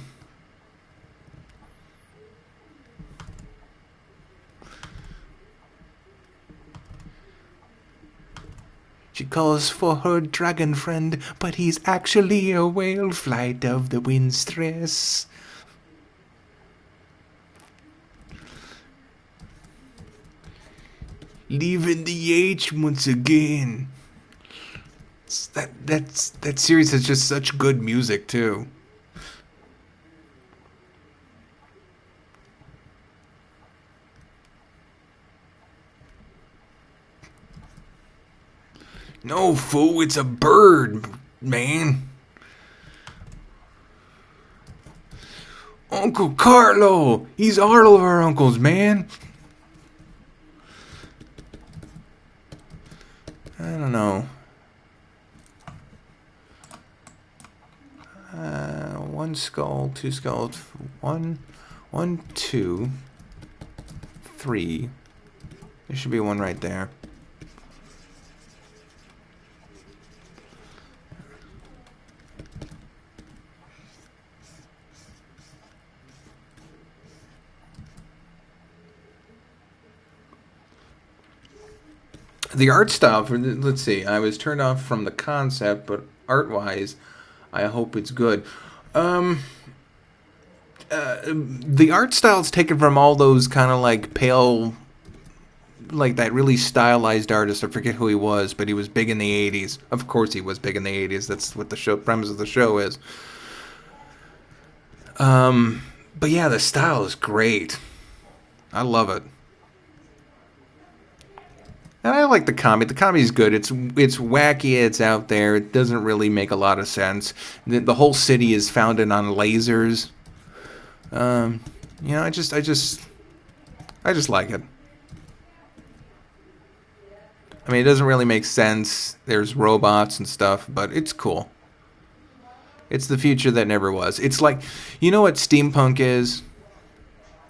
She calls for her dragon friend, but he's actually a whale. Flight of the Windstress. Leaving the H once again. That series has just such good music too. No, fool, it's a bird, man. Uncle Carlo! He's all of our uncles, man. I don't know. One skull, two skulls, one, two, three. There should be one right there. The art style, let's see, I was turned off from the concept, but art-wise, I hope it's good. The art style is taken from all those kind of like pale, like that really stylized artist. I forget who he was, but he was big in the 80s. Of course he was big in the 80s. That's what the premise of the show is. But yeah, the style is great. I love it. And I like the comic. The comedy is good. It's wacky. It's out there. It doesn't really make a lot of sense. The whole city is founded on lasers. I just like it. I mean, it doesn't really make sense. There's robots and stuff, but it's cool. It's the future that never was. It's like, you know what steampunk is?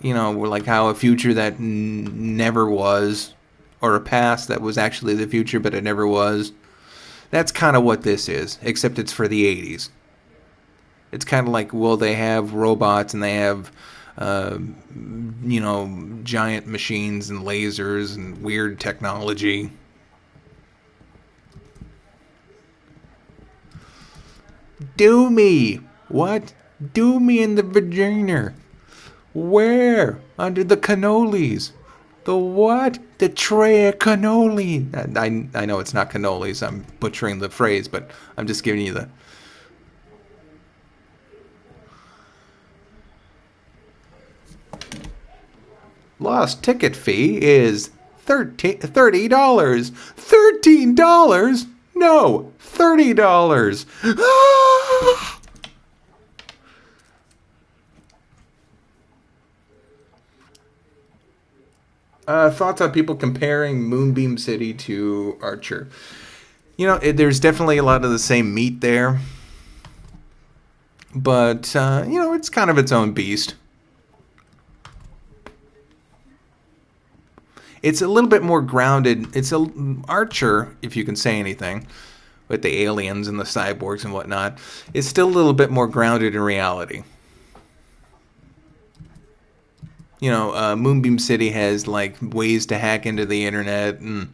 Like how a future that never was. Or a past that was actually the future, but it never was. That's kind of what this is, except it's for the 80s. It's kind of like, well, they have robots and they have, giant machines and lasers and weird technology. Do me. What? Do me in the vagina. Where? Under the cannolis. The what? The tray of cannoli. I know it's not cannolis. I'm butchering the phrase, but I'm just giving you the... Lost ticket fee is $30. $13? No, $30. Ah! Thoughts on people comparing Moonbeam City to Archer? You know, there's definitely a lot of the same meat there. But, you know, it's kind of its own beast. It's a little bit more grounded. Archer, if you can say anything, with the aliens and the cyborgs and whatnot, is still a little bit more grounded in reality. You know, Moonbeam City has like ways to hack into the internet and,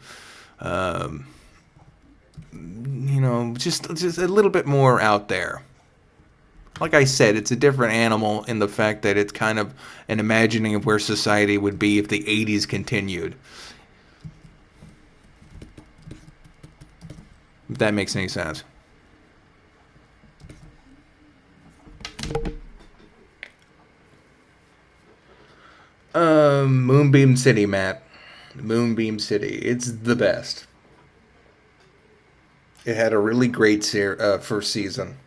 you know, just a little bit more out there. Like I said, it's a different animal in the fact that it's kind of an imagining of where society would be if the 80s continued. If that makes any sense. Moonbeam City, Matt. Moonbeam City. It's the best. It had a really great first season.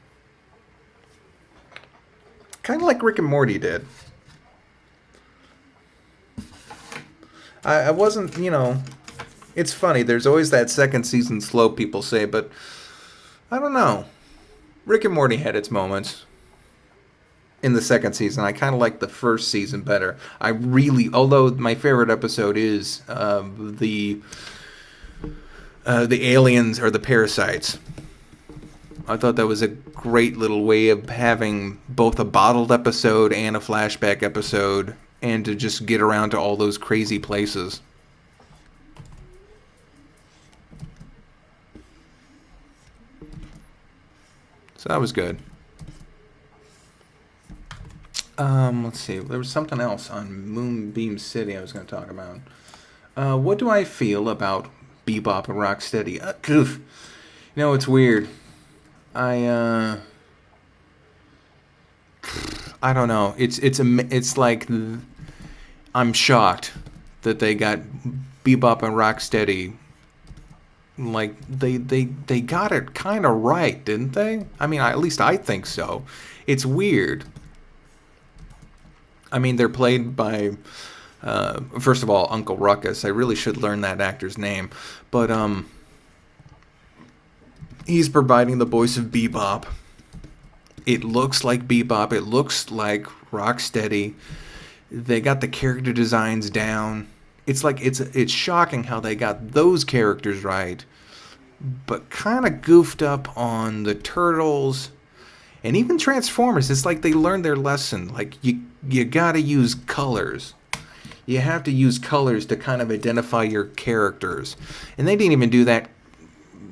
Kind of like Rick and Morty did. I wasn't, you know... It's funny, there's always that second season slow, people say, but... I don't know. Rick and Morty had its moments. In the second season, I kind of like the first season better. Although my favorite episode is the aliens or the parasites. I thought that was a great little way of having both a bottled episode and a flashback episode, and to just get around to all those crazy places. So that was good. Let's see. There was something else on Moonbeam City I was going to talk about. What do I feel about Bebop and Rocksteady? You know, it's weird. I don't know. It's like I'm shocked that they got Bebop and Rocksteady. Like they got it kind of right, didn't they? I mean, at least I think so. It's weird. I mean, they're played by first of all, Uncle Ruckus. I really should learn that actor's name, but he's providing the voice of Bebop. It looks like Bebop. It looks like Rocksteady. They got the character designs down. It's like it's shocking how they got those characters right, but kind of goofed up on the Turtles and even Transformers. It's like they learned their lesson. Like you got to use colors. You have to use colors to kind of identify your characters, and they didn't even do that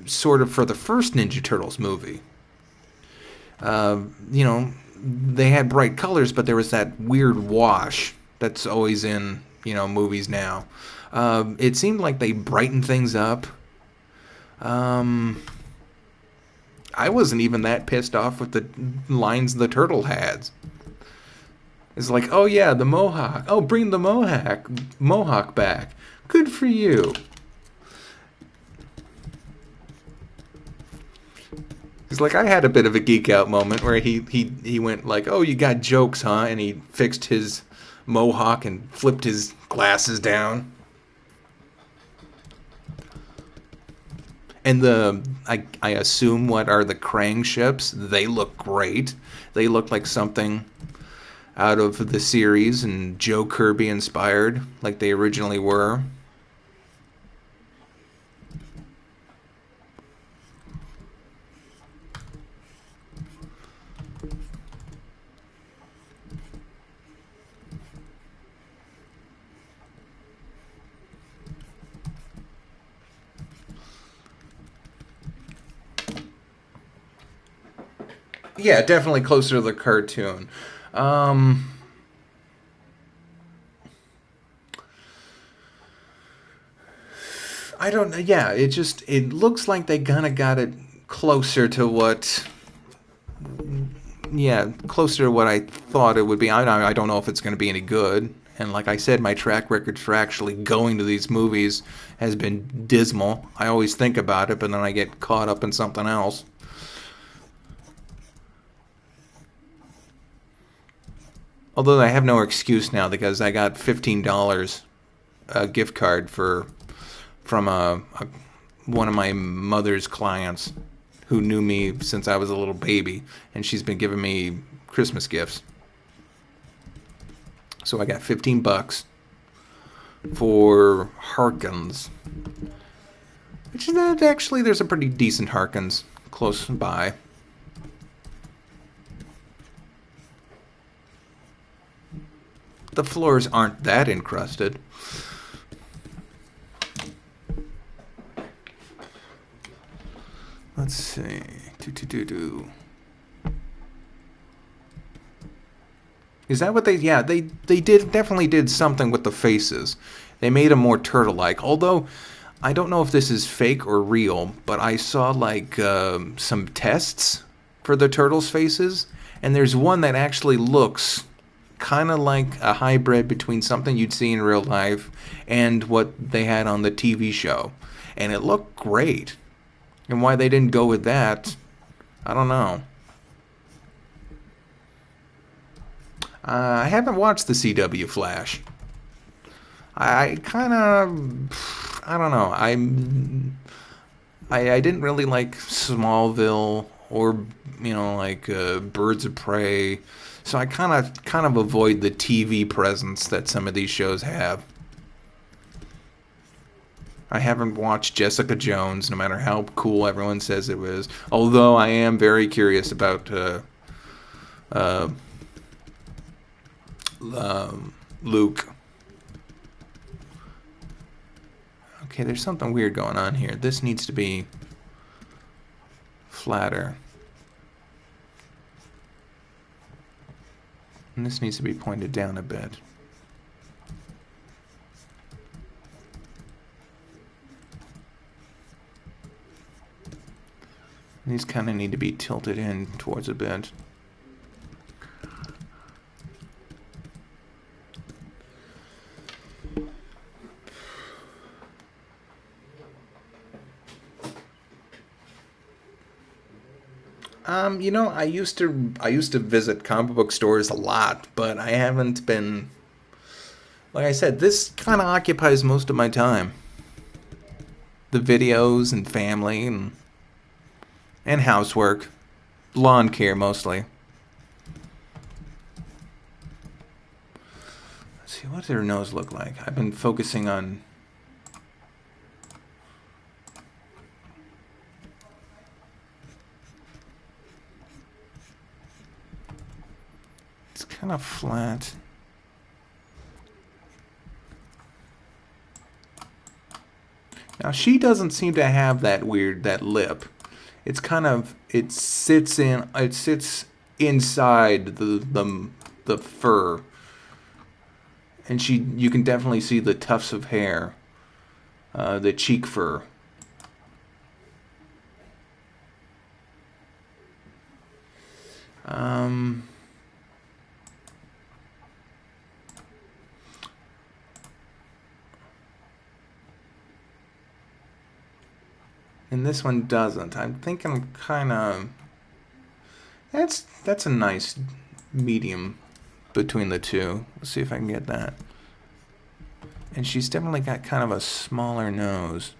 sort of for the first Ninja Turtles movie. You know, they had bright colors, but there was that weird wash that's always in, you know, movies now. It seemed like they brightened things up. I wasn't even that pissed off with the lines the turtle had. It's like, oh yeah, the mohawk. Oh, bring the mohawk back. Good for you. It's like, I had a bit of a geek out moment where he went like, oh, you got jokes, huh? And he fixed his mohawk and flipped his glasses down. And I assume, what are the Krang ships? They look great. They look like something out of the series and Joe Kirby inspired, like they originally were. Yeah, definitely closer to the cartoon. Um, I don't know. Yeah, it looks like they kind of got it closer to what. Yeah, closer to what I thought it would be. I don't know if it's going to be any good. And like I said, my track record for actually going to these movies has been dismal. I always think about it, but then I get caught up in something else. Although I have no excuse now because I got $15 gift card from one of my mother's clients who knew me since I was a little baby, and she's been giving me Christmas gifts. So I got $15 for Harkins, which is actually there's a pretty decent Harkins close by. The floors aren't that encrusted. Let's see. Is that what they? Yeah, they definitely did something with the faces. They made them more turtle-like. Although I don't know if this is fake or real, but I saw like some tests for the turtles' faces, and there's one that actually looks kind of like a hybrid between something you'd see in real life and what they had on the TV show, and it looked great. And why they didn't go with that, I don't know. I haven't watched the CW Flash. I kind of, I don't know. I didn't really like Smallville or like Birds of Prey, so I kind of avoid the TV presence that some of these shows have. I haven't watched Jessica Jones, no matter how cool everyone says it was. Although I am very curious about Luke. Okay, there's something weird going on here. This needs to be flatter. And this needs to be pointed down a bit. These kind of need to be tilted in towards a bit. I used to visit comic book stores a lot, but I haven't been. Like I said, this kind of occupies most of my time. The videos and family and housework, lawn care mostly. Let's see, what does their nose look like? I've been focusing on. It's kind of flat. Now she doesn't seem to have that lip. It's kind of it sits inside the fur, and you can definitely see the tufts of hair, the cheek fur. And this one doesn't. I'm thinking kind of. That's a nice medium between the two. Let's see if I can get that. And she's definitely got kind of a smaller nose.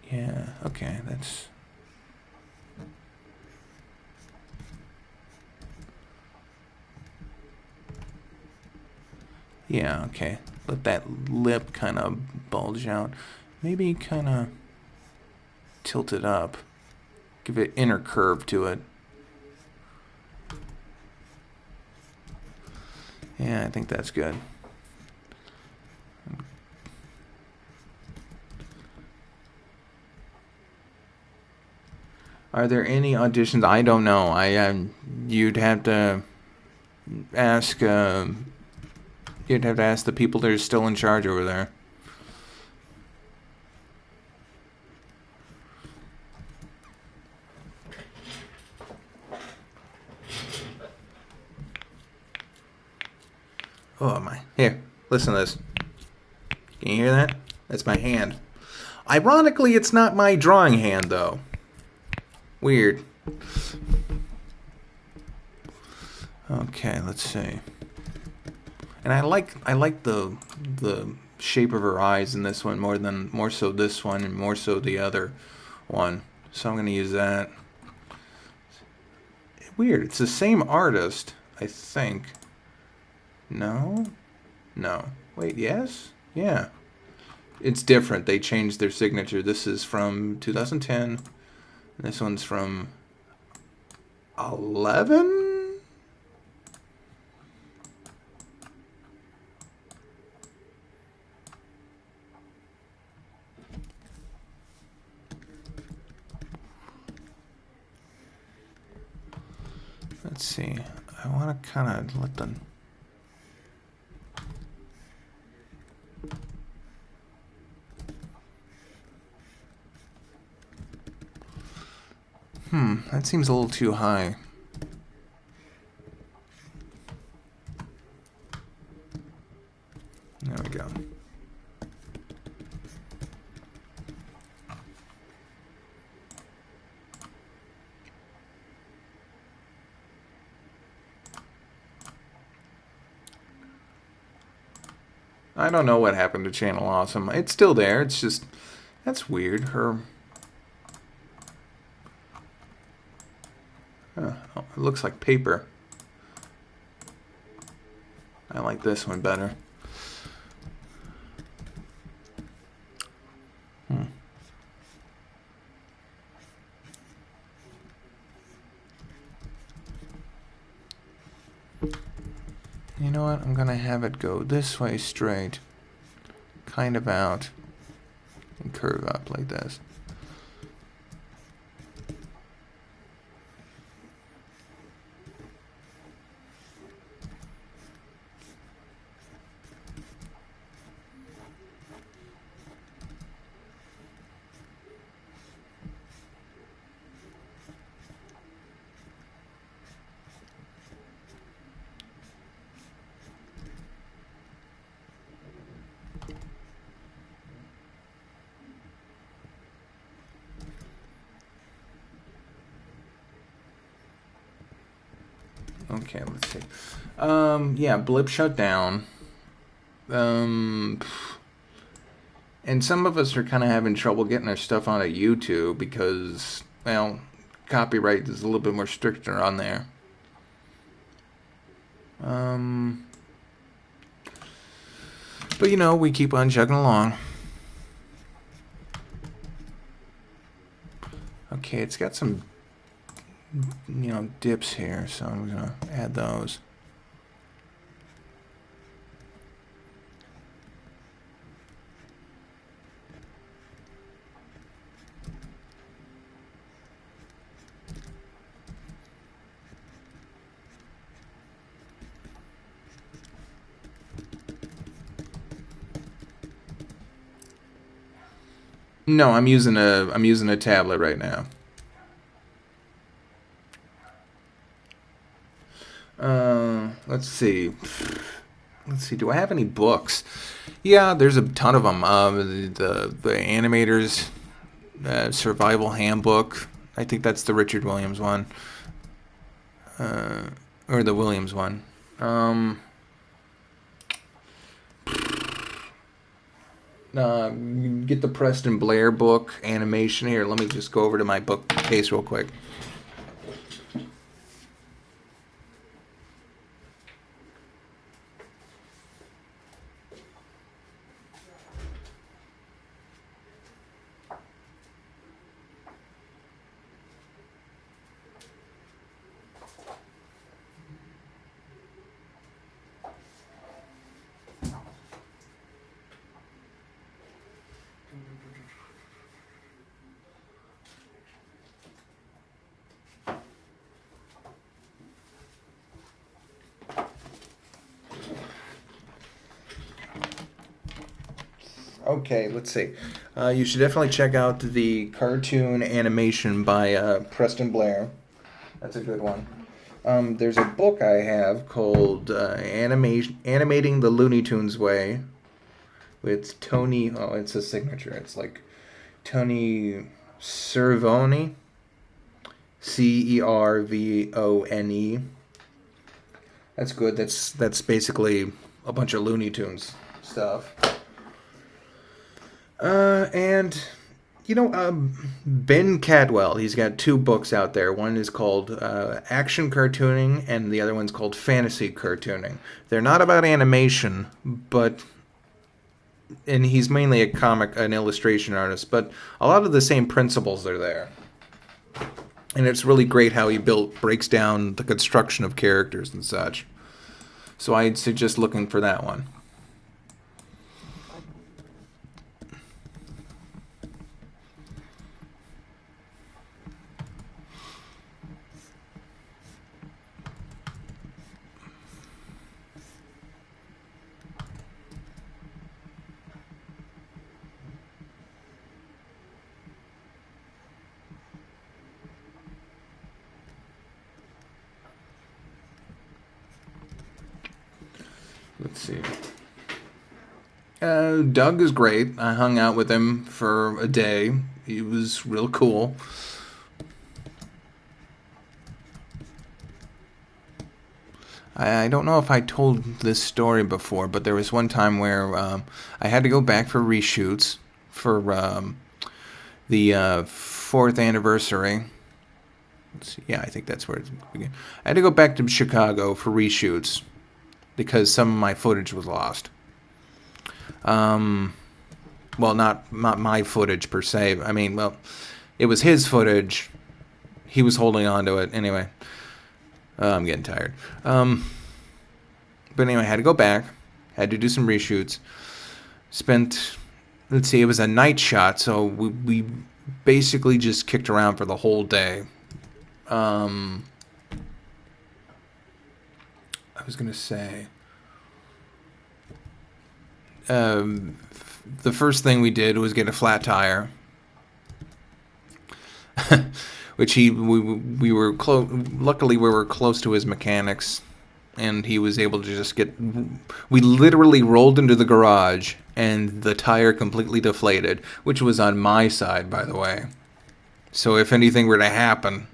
Yeah, okay, that's. Yeah, okay. Let that lip kind of bulge out. Maybe kind of tilt it up. Give it inner curve to it. Yeah, I think that's good. Are there any auditions? I don't know. You'd have to ask. You'd have to ask the people that are still in charge over there. Oh my! Here, listen to this. Can you hear that? That's my hand. Ironically, it's not my drawing hand though. Weird. Okay, let's see. And I like the shape of her eyes in this one more so this one and more so the other one. So I'm gonna use that. Weird. It's the same artist, I think. No. Wait. Yes. Yeah. It's different. They changed their signature. This is from 2010. This one's from 11. Let's see. I want to kind of let them. That seems a little too high. There we go. I don't know what happened to Channel Awesome. It's still there. It's just, that's weird. It looks like paper. I like this one better. You know what? I'm gonna have it go this way straight, kind of out, and curve up like this. Okay, let's see. Yeah, Blip shut down. And some of us are kind of having trouble getting our stuff onto YouTube because, well, copyright is a little bit more stricter on there. But you know, we keep on chugging along. Okay, it's got some, you know, dips here, so I'm gonna add those. No, I'm using a tablet right now. Let's see. Do I have any books? Yeah, there's a ton of them. The Animator's Survival Handbook. I think that's the Richard Williams one. Or the Williams one. Get the Preston Blair book, animation here. Let me just go over to my bookcase real quick. Okay, let's see. You should definitely check out the cartoon animation by Preston Blair. That's a good one. There's a book I have called Animating the Looney Tunes Way with Tony. Oh, it's a signature. It's like Tony Cervone. Cervone. That's good. That's basically a bunch of Looney Tunes stuff. And Ben Cadwell, he's got 2 books out there. One is called Action Cartooning, and the other one's called Fantasy Cartooning. They're not about animation, and he's mainly an illustration artist, but a lot of the same principles are there. And it's really great how he breaks down the construction of characters and such. So I'd suggest looking for that one. Let's see. Doug is great. I hung out with him for a day. He was real cool. I don't know if I told this story before, but there was one time where I had to go back for reshoots for the 4th anniversary. Let's see. Yeah, I think that's where it began. I had to go back to Chicago for reshoots because some of my footage was lost. Well, not my footage per se. I mean, well, it was his footage. He was holding on to it. Anyway, I'm getting tired. But anyway, I had to go back. Had to do some reshoots. Spent, let's see, it was a night shot, so we basically just kicked around for the whole day. I was going to say, the first thing we did was get a flat tire, which we were close. Luckily, we were close to his mechanics, and he was able to just get. We literally rolled into the garage, and the tire completely deflated, which was on my side, by the way. So if anything were to happen.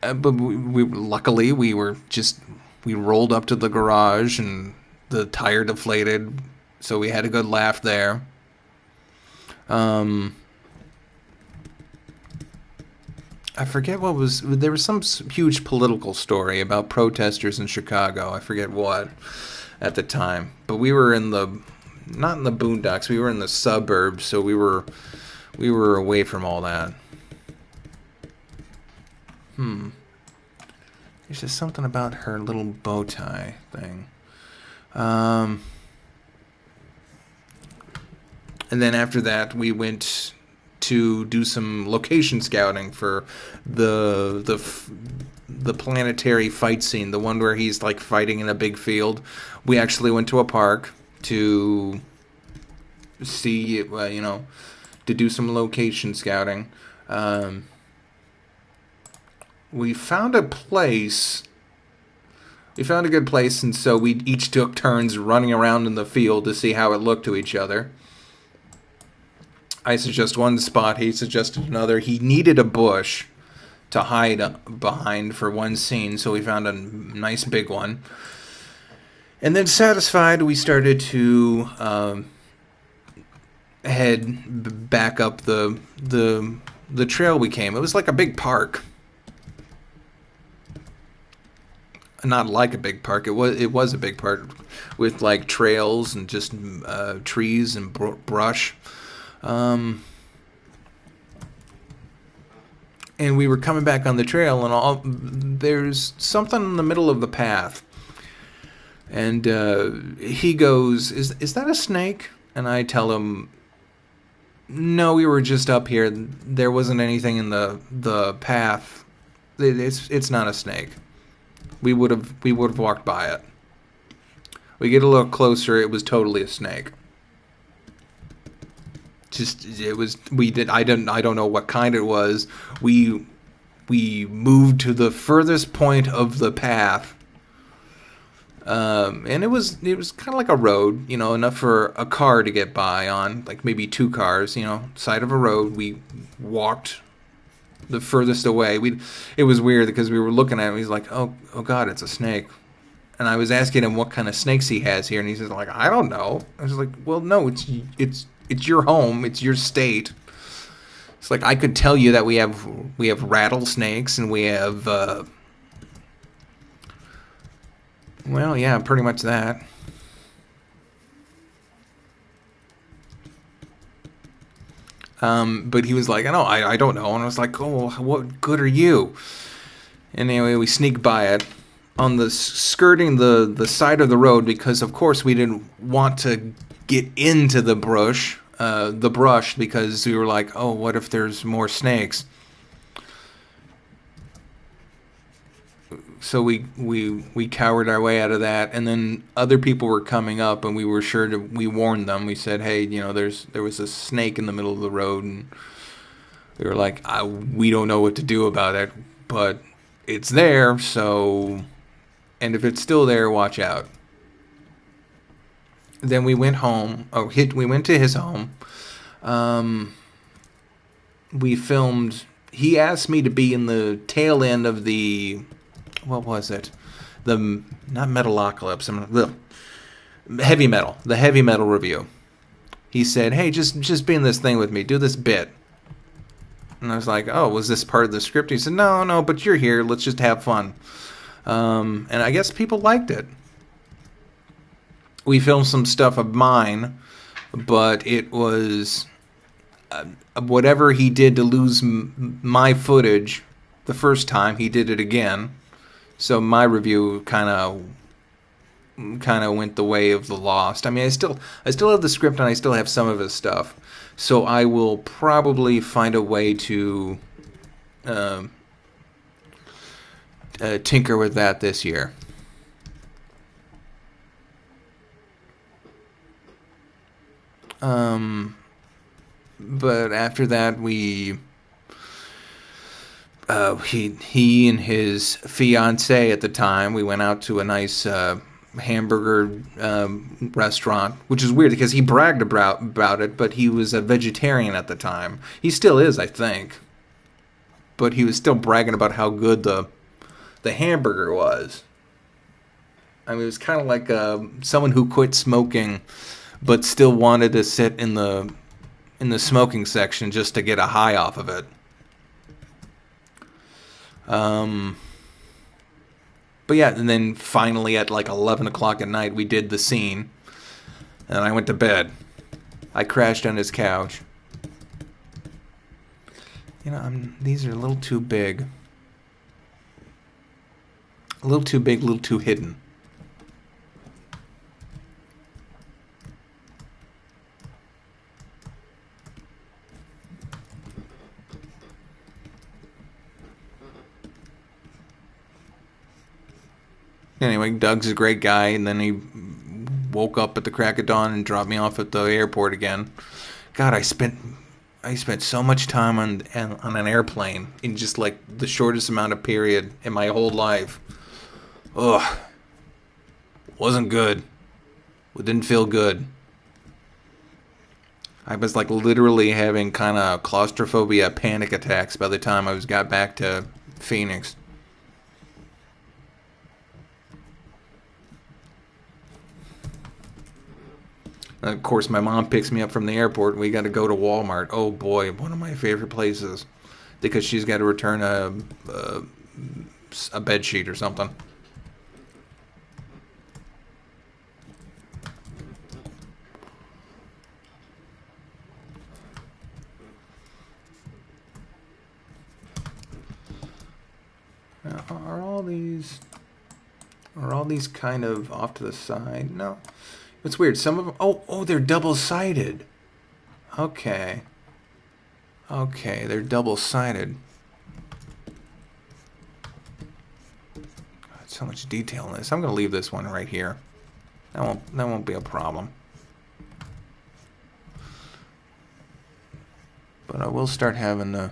But luckily we rolled up to the garage and the tire deflated, so we had a good laugh there. I forget there was some huge political story about protesters in Chicago. I forget what at the time, but we were not in the boondocks. We were in the suburbs, so we were away from all that. There's just something about her little bow tie thing. And then after that, we went to do some location scouting for the planetary fight scene, the one where he's like fighting in a big field. We actually went to a park to see, to do some location scouting. We found a place. We found a good place, and so we each took turns running around in the field to see how it looked to each other. I suggest one spot, he suggested another. He needed a bush to hide behind for one scene, so we found a nice big one. And then satisfied, we started to head back up the trail we came. It was like a big park. Not like a big park. It was a big park with like trails and just trees and brush. And we were coming back on the trail, and there's something in the middle of the path. And he goes, "Is that a snake?" And I tell him, "No, we were just up here. There wasn't anything in the path. It's not a snake. We would have walked by it." We get a little closer. It was totally a snake. I don't know what kind it was. We moved to the furthest point of the path. And it was kind of like a road, enough for a car to get by on, like maybe two cars, side of a road. We walked the furthest away. It was weird because we were looking at it. He's like, oh God, it's a snake. And I was asking him what kind of snakes he has here, and he says like, I don't know. I was like, well, no, it's your home, it's your state. It's like I could tell you that we have rattlesnakes and we have well, yeah, pretty much that. But he was like, I don't know. And I was like, oh, what good are you? And anyway, we sneak by it on the skirting the side of the road because, of course, we didn't want to get into the brush because we were like, oh, what if there's more snakes? So we cowered our way out of that, and then other people were coming up, and we were we warned them. We said, hey, there was a snake in the middle of the road, and we were like, we don't know what to do about it, but it's there, so, and if it's still there, watch out. Then we went home. We went to his home. We filmed. He asked me to be in the tail end of the. What was it? Not Metalocalypse. Heavy metal. The heavy metal review. He said, "Hey, just be in this thing with me. Do this bit." And I was like, "Oh, was this part of the script?" He said, "No, but you're here. Let's just have fun." And I guess people liked it. We filmed some stuff of mine, but it was whatever he did to lose my footage the first time. He did it again. So my review kind of went the way of the lost. I mean, I still have the script and I still have some of his stuff. So I will probably find a way to tinker with that this year. But after that, he and his fiancée at the time, we went out to a nice hamburger restaurant, which is weird because he bragged about it, but he was a vegetarian at the time. He still is, I think. But he was still bragging about how good the hamburger was. I mean, it was kind of like someone who quit smoking but still wanted to sit in the smoking section just to get a high off of it. But yeah, and then finally at like 11 o'clock at night, we did the scene, and I went to bed. I crashed on his couch. These are a little too big. A little too big, a little too hidden. Anyway, Doug's a great guy, and then he woke up at the crack of dawn and dropped me off at the airport again. God, I spent so much time on an airplane in just like the shortest amount of period in my whole life. Ugh. Wasn't good. It didn't feel good. I was like literally having kind of claustrophobia panic attacks by the time I got back to Phoenix. Of course, my mom picks me up from the airport, and we got to go to Walmart. Oh boy, one of my favorite places, because she's got to return a bed sheet or something. Now, are all these kind of off to the side? No. It's weird. Some of them... Oh, they're double-sided. Okay, they're double-sided. God, so much detail in this. I'm going to leave this one right here. That won't be a problem. But I will start having the...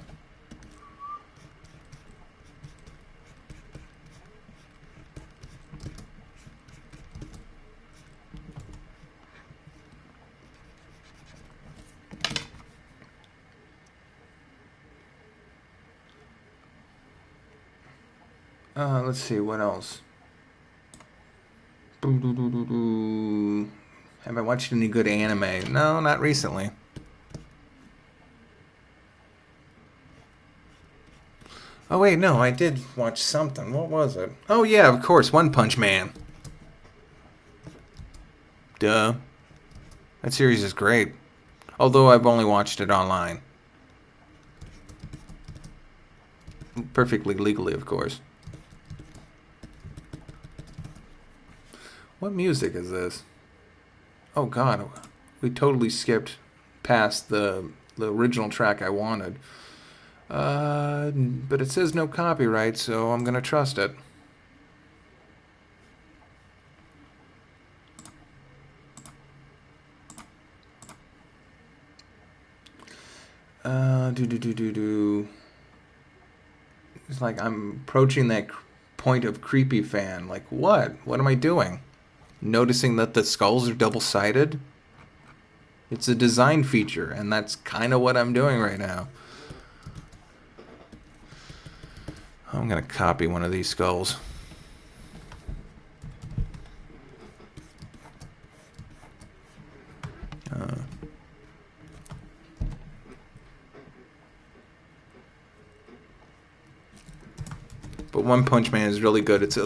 let's see, what else? Have I watched any good anime? No, not recently. Oh wait, no, I did watch something. What was it? Oh yeah, of course, One Punch Man. Duh. That series is great. Although I've only watched it online. Perfectly legally, of course. What music is this? Oh god, we totally skipped past the original track I wanted. But it says no copyright, so I'm gonna trust it. It's like I'm approaching that point of creepy fan. Like, what? What am I doing? Noticing that the skulls are double-sided? It's a design feature, and that's kind of what I'm doing right now. I'm going to copy one of these skulls. But One Punch Man is really good. It's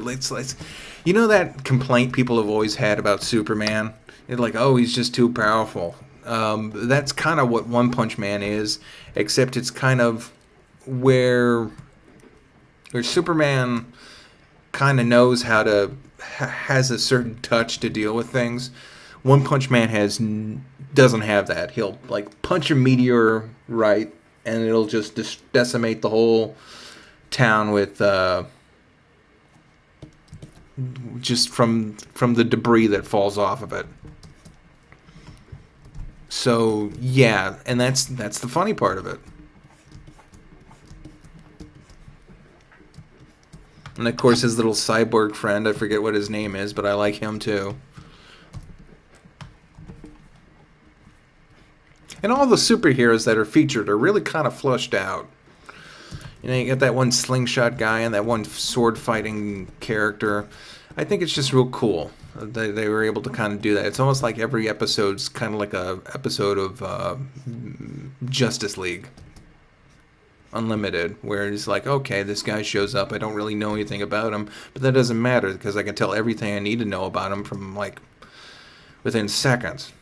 you know that complaint people have always had about Superman? It's like, oh, he's just too powerful. That's kind of what One Punch Man is, except it's kind of where Superman kind of knows how to has a certain touch to deal with things. One Punch Man doesn't have that. He'll like punch a meteor right, and it'll just decimate the whole town with just from the debris that falls off of it. So yeah, and that's the funny part of it. And of course his little cyborg friend, I forget what his name is, but I like him too. And all the superheroes that are featured are really kind of flushed out. You know, you got that one slingshot guy and that one sword fighting character. I think it's just real cool. They were able to kind of do that. It's almost like every episode's kind of like a episode of Justice League Unlimited, where it's like, okay, this guy shows up. I don't really know anything about him, but that doesn't matter because I can tell everything I need to know about him from like within seconds.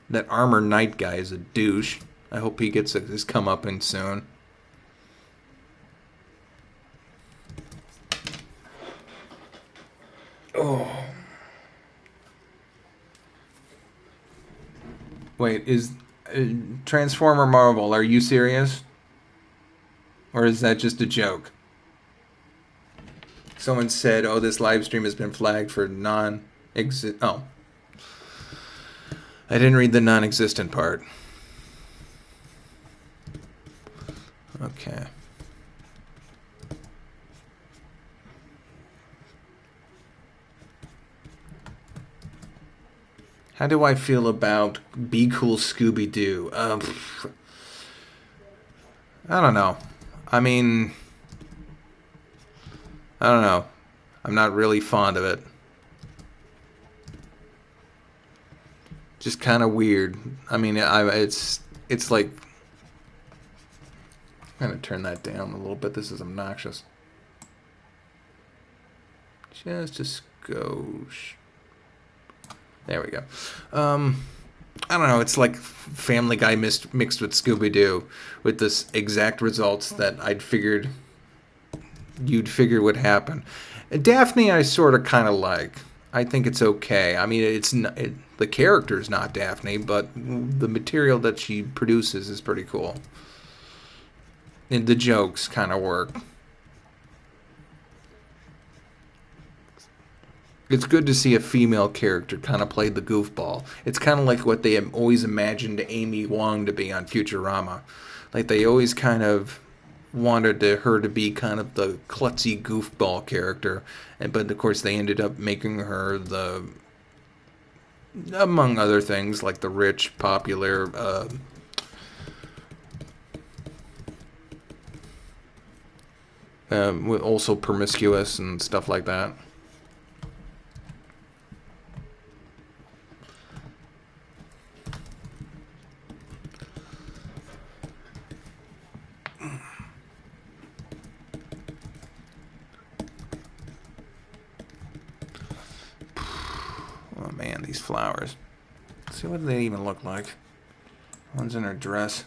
That Armor Knight guy is a douche. I hope he gets his comeuppance soon. Oh. Wait, is Transformer Marvel, are you serious? Or is that just a joke? Someone said, oh, this live stream has been flagged for non-exist... Oh. I didn't read the non-existent part. Okay. How do I feel about Be Cool Scooby-Doo? I don't know. I mean, I don't know. I'm not really fond of it. Just kind of weird. I mean, it's like... I'm going to turn that down a little bit. This is obnoxious. Just a skosh. There we go. I don't know. It's like Family Guy mixed with Scooby-Doo, with this exact results that you'd figure would happen. Daphne, I sort of kind of like. I think it's okay. I mean, the character's not Daphne, but the material that she produces is pretty cool. And the jokes kind of work. It's good to see a female character kind of play the goofball. It's kind of like what they have always imagined Amy Wong to be on Futurama. Like they always kind of wanted her to be kind of the klutzy goofball character, but of course they ended up making her the, among other things, like the rich, popular, also promiscuous and stuff like that. Oh man, these flowers. Let's see, what do they even look like? One's in her dress.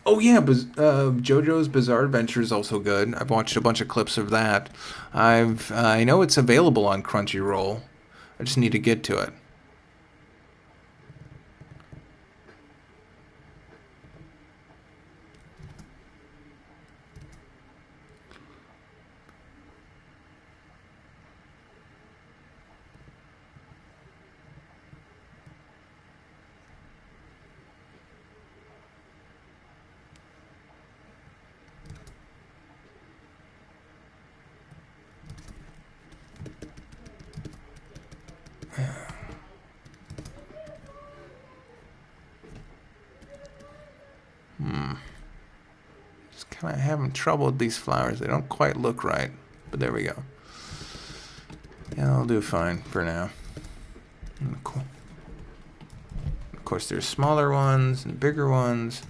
Oh yeah, JoJo's Bizarre Adventure is also good. I've watched a bunch of clips of that. I know it's available on Crunchyroll. I just need to get to it. Just kind of having trouble with these flowers. They don't quite look right, but there we go. Yeah, I'll do fine for now. Cool. Of course, there's smaller ones and bigger ones.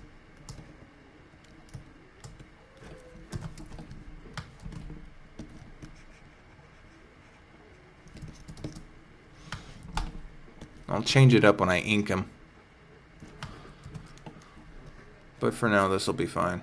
I'll change it up when I ink them. But for now, this will be fine.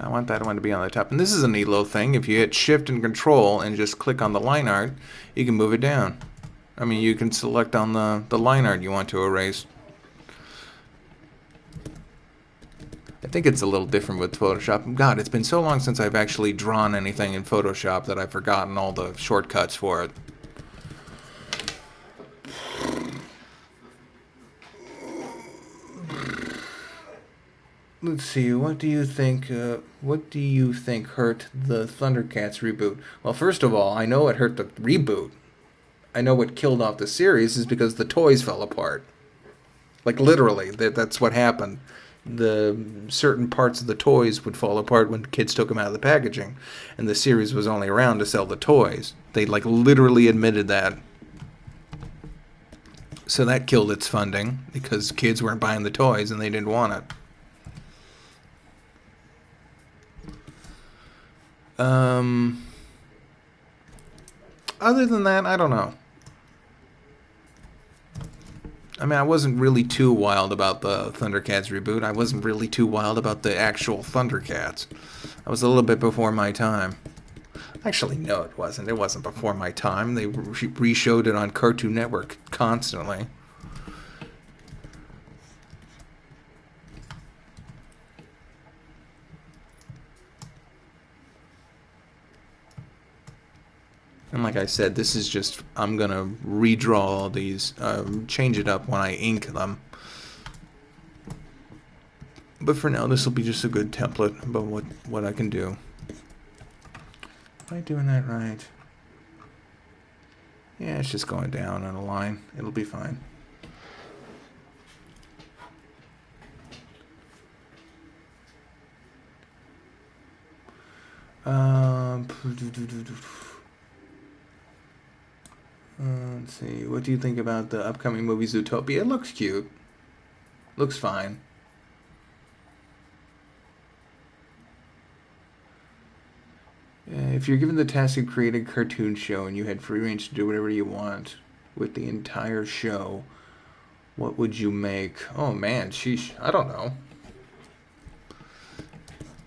I want that one to be on the top. And this is a neat little thing. If you hit Shift and Control and just click on the line art, you can move it down. I mean, you can select on the line art you want to erase. I think it's a little different with Photoshop. God, it's been so long since I've actually drawn anything in Photoshop that I've forgotten all the shortcuts for it. Let's see. What do you think? What do you think hurt the Thundercats reboot? Well, first of all, I know it hurt the reboot. I know what killed off the series is because the toys fell apart. Like literally, that's what happened. The certain parts of the toys would fall apart when kids took them out of the packaging, and the series was only around to sell the toys. They like literally admitted that. So that killed its funding because kids weren't buying the toys and they didn't want it. Other than that, I don't know. I mean, I wasn't really too wild about the Thundercats reboot. I wasn't really too wild about the actual Thundercats. I was a little bit before my time. Actually, no, it wasn't. It wasn't before my time. They re-showed it on Cartoon Network constantly. And like I said, this is just, I'm going to redraw all these, change it up when I ink them. But for now, this will be just a good template about what I can do. Am I doing that right? Yeah, it's just going down on a line. It'll be fine. Let's see. What do you think about the upcoming movie Zootopia? It looks cute. Looks fine. If you're given the task to create a cartoon show and you had free range to do whatever you want with the entire show, What would you make? Oh man, sheesh. I don't know.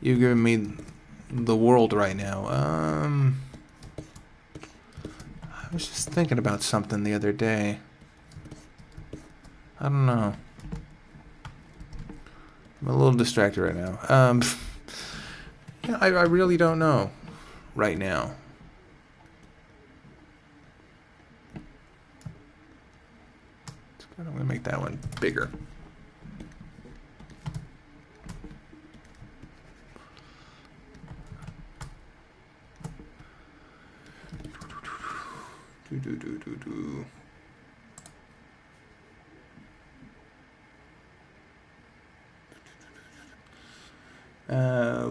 You're giving me the world right now. I was just thinking about something the other day. I don't know. I'm a little distracted right now. Yeah, I really don't know right now. I'm going to make that one bigger.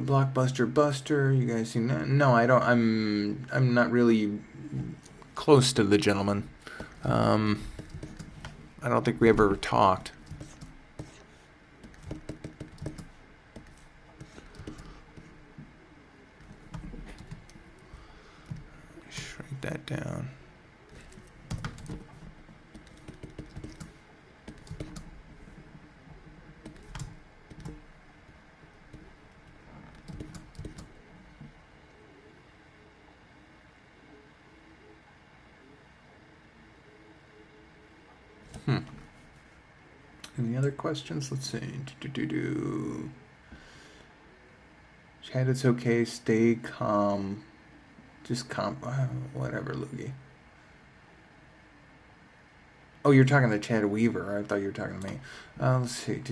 Blockbuster Buster. You guys seen that? No, I don't. I'm not really close to the gentleman. I don't think we ever talked. Shrink that down. Any other questions? Let's see. Chad, it's okay. Stay calm. Just calm. Whatever, Loogie. Oh, you're talking to Chad Weaver. I thought you were talking to me. Let's see.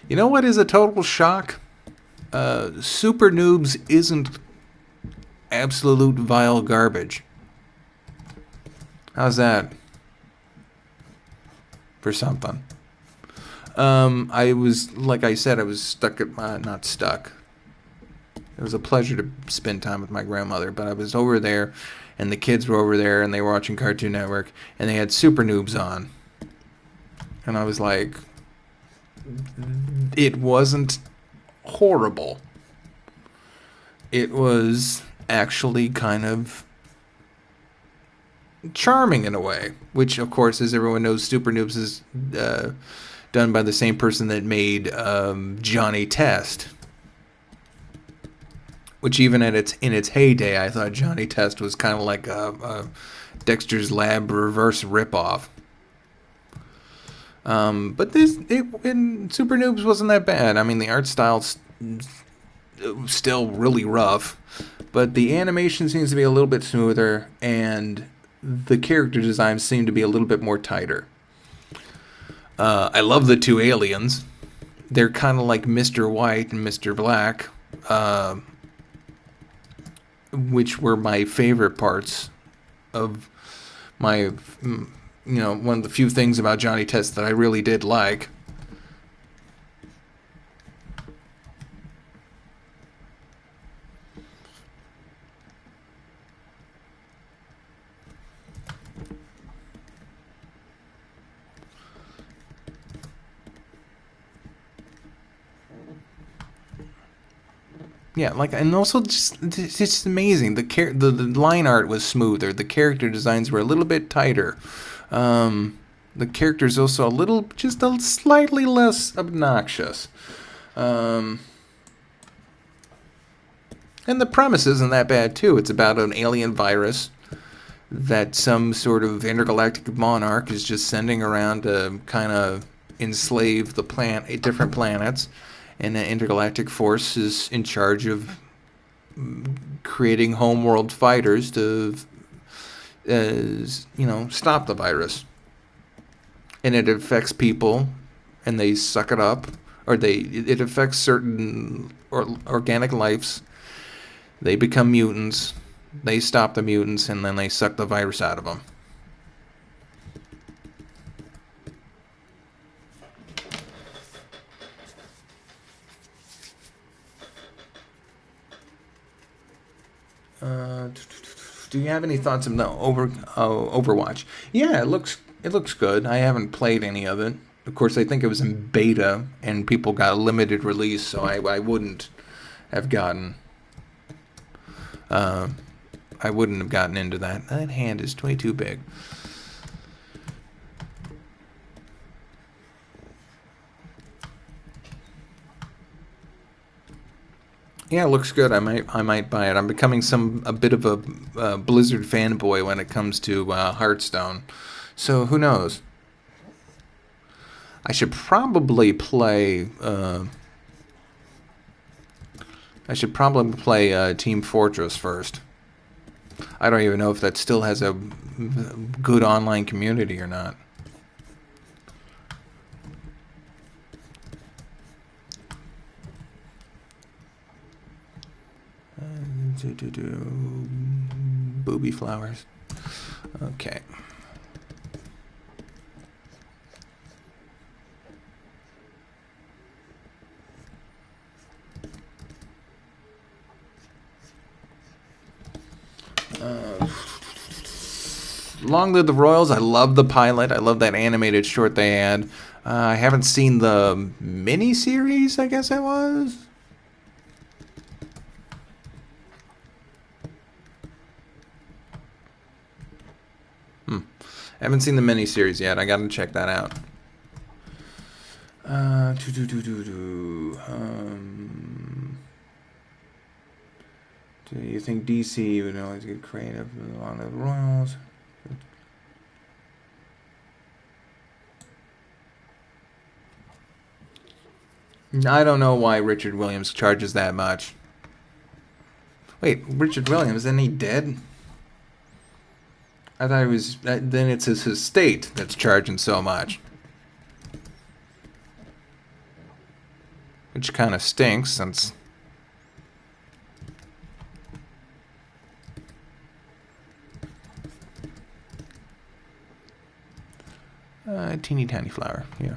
You know what is a total shock? Super Noobs isn't absolute vile garbage. How's that? For something. I was, like I said, I was stuck at my, not stuck. It was a pleasure to spend time with my grandmother, but I was over there, and the kids were over there, and they were watching Cartoon Network, and they had Super Noobs on. And I was like, it wasn't horrible. It was actually kind of charming in a way, which of course, as everyone knows, Super Noobs is done by the same person that made Johnny Test, which even in its heyday, I thought Johnny Test was kind of like a Dexter's Lab reverse ripoff. But in Super Noobs wasn't that bad. I mean, the art style's still really rough, but the animation seems to be a little bit smoother, and the character designs seem to be a little bit more tighter. I love the two aliens. They're kind of like Mr. White and Mr. Black, which were my favorite parts of my, one of the few things about Johnny Test that I really did like. Yeah, like, and also it's just amazing. The line art was smoother. The character designs were a little bit tighter. The characters also just a slightly less obnoxious. And the premise isn't that bad too. It's about an alien virus that some sort of intergalactic monarch is just sending around to kind of enslave the different planets. And the intergalactic force is in charge of creating homeworld fighters to, stop the virus. And it affects people, and they suck it up, or it affects certain organic lives. They become mutants. They stop the mutants, and then they suck the virus out of them. Do you have any thoughts on the Overwatch? Yeah, it looks good. I haven't played any of it. Of course, I think it was in beta, and people got a limited release, so I wouldn't have gotten. I wouldn't have gotten into that. That hand is way too big. Yeah, it looks good. I might buy it. I'm becoming a bit of a Blizzard fanboy when it comes to Hearthstone. So who knows? I should probably play. I should probably play Team Fortress first. I don't even know if that still has a good online community or not. Booby flowers. Okay. Long Live the Royals. I love the pilot. I love that animated short they had. I haven't seen the mini-series, I guess it was. I haven't seen the mini-series yet. I gotta check that out. Do you think DC would always get creative along the Royals? I don't know why Richard Williams charges that much. Wait, Richard Williams, isn't he dead? I thought he was. Then it's his estate that's charging so much. Which kind of stinks since. Teeny tiny flower, yeah.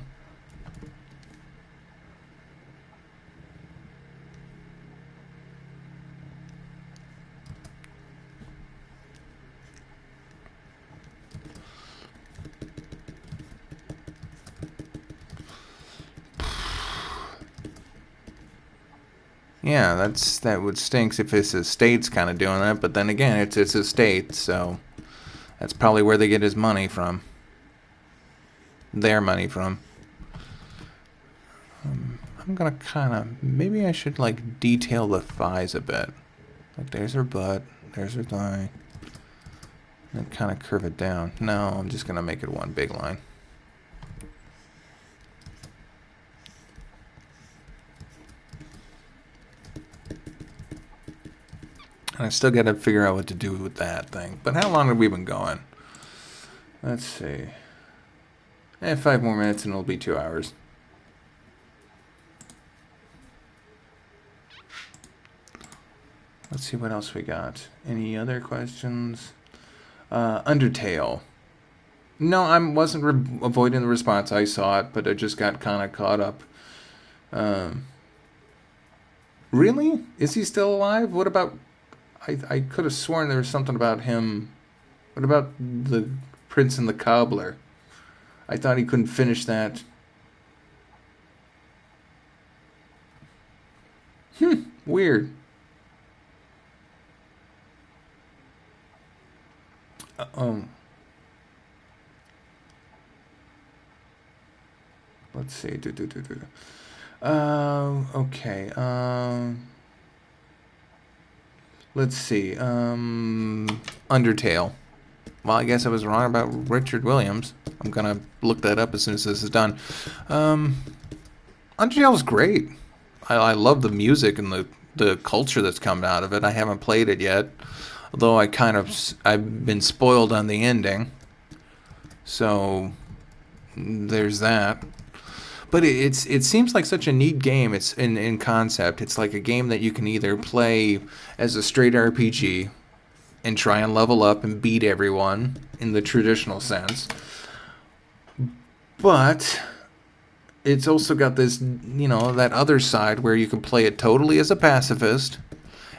Yeah, that would stinks if his estate's kind of doing that, but then again, it's his estate, so that's probably where they get his money from. Their money from. I'm gonna kind of, maybe I should like detail the thighs a bit. Like there's her butt, there's her thigh, and kind of curve it down. No, I'm just gonna make it one big line. And I still got to figure out what to do with that thing. But how long have we been going? Let's see. 5 more minutes and it'll be 2 hours. Let's see what else we got. Any other questions? Undertale. No, I wasn't avoiding the response. I saw it, but I just got kind of caught up. Really? Is he still alive? What about... I could have sworn there was something about him. What about the Prince and the Cobbler? I thought he couldn't finish that. Weird. Let's see. Okay. Let's see. Undertale. Well, I guess I was wrong about Richard Williams. I'm gonna look that up as soon as this is done. Undertale's great. I love the music and the culture that's come out of it. I haven't played it yet, although I've been spoiled on the ending. So there's that. But it seems like such a neat game. It's in concept. It's like a game that you can either play as a straight RPG and try and level up and beat everyone in the traditional sense. But it's also got this, that other side where you can play it totally as a pacifist,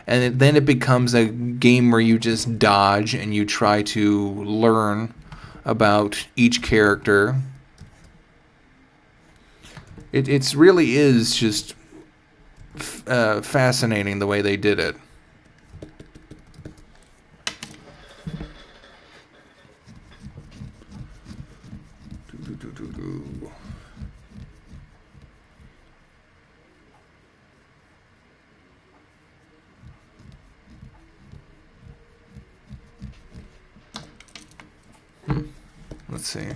and then it becomes a game where you just dodge and you try to learn about each character. It really is just fascinating the way they did it. see.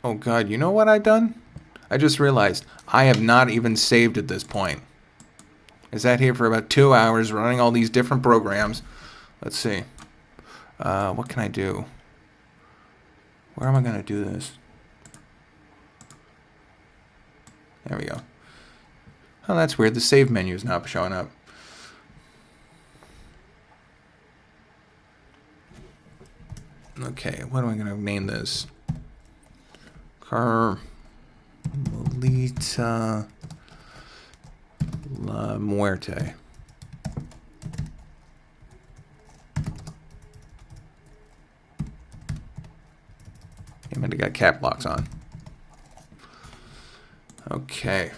Oh god, you know what I've done? I just realized I have not even saved at this point. I sat here for about 2 hours running all these different programs. Let's see. What can I do? Where am I going to do this? There we go. Oh, that's weird. The save menu is not showing up. Okay, what am I going to name this? Carmelita La Muerte. I meant to got cap locks on. Okay.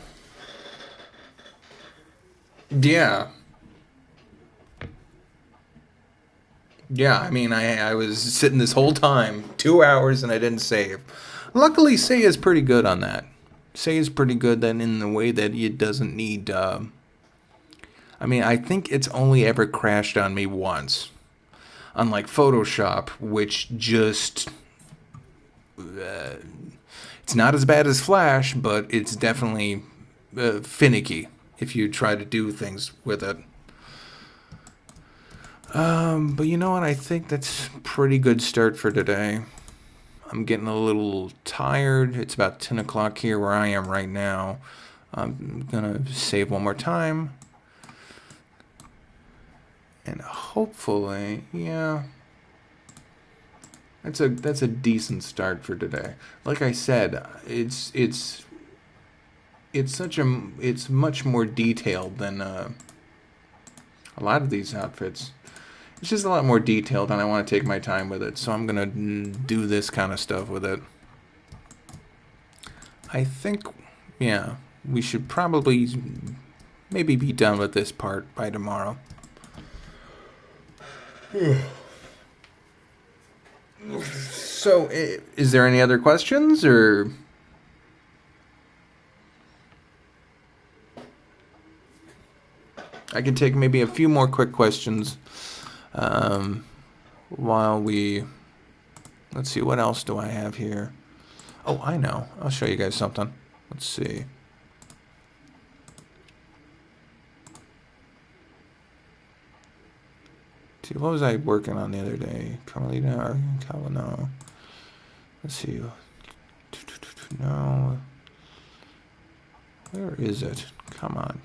Yeah. Yeah, I mean, I was sitting this whole time, 2 hours, and I didn't save. Luckily, Say is pretty good on that. Say is pretty good then in the way that it doesn't need... I mean, I think it's only ever crashed on me once. Unlike Photoshop, which just... it's not as bad as Flash, but it's definitely finicky if you try to do things with it. But you know what? I think that's a pretty good start for today. I'm getting a little tired. It's about 10 o'clock here where I am right now. I'm gonna save one more time. And hopefully, yeah. That's a decent start for today. Like I said, it's much more detailed than a lot of these outfits. It's just a lot more detailed, and I want to take my time with it, so I'm gonna do this kind of stuff with it. I think, yeah, we should probably maybe be done with this part by tomorrow. So, is there any other questions, or... I can take maybe a few more quick questions while we... Let's see, what else do I have here? Oh, I know. I'll show you guys something. Let's see. See, what was I working on the other day? Carmelita or no? Let's see. No. Where is it? Come on.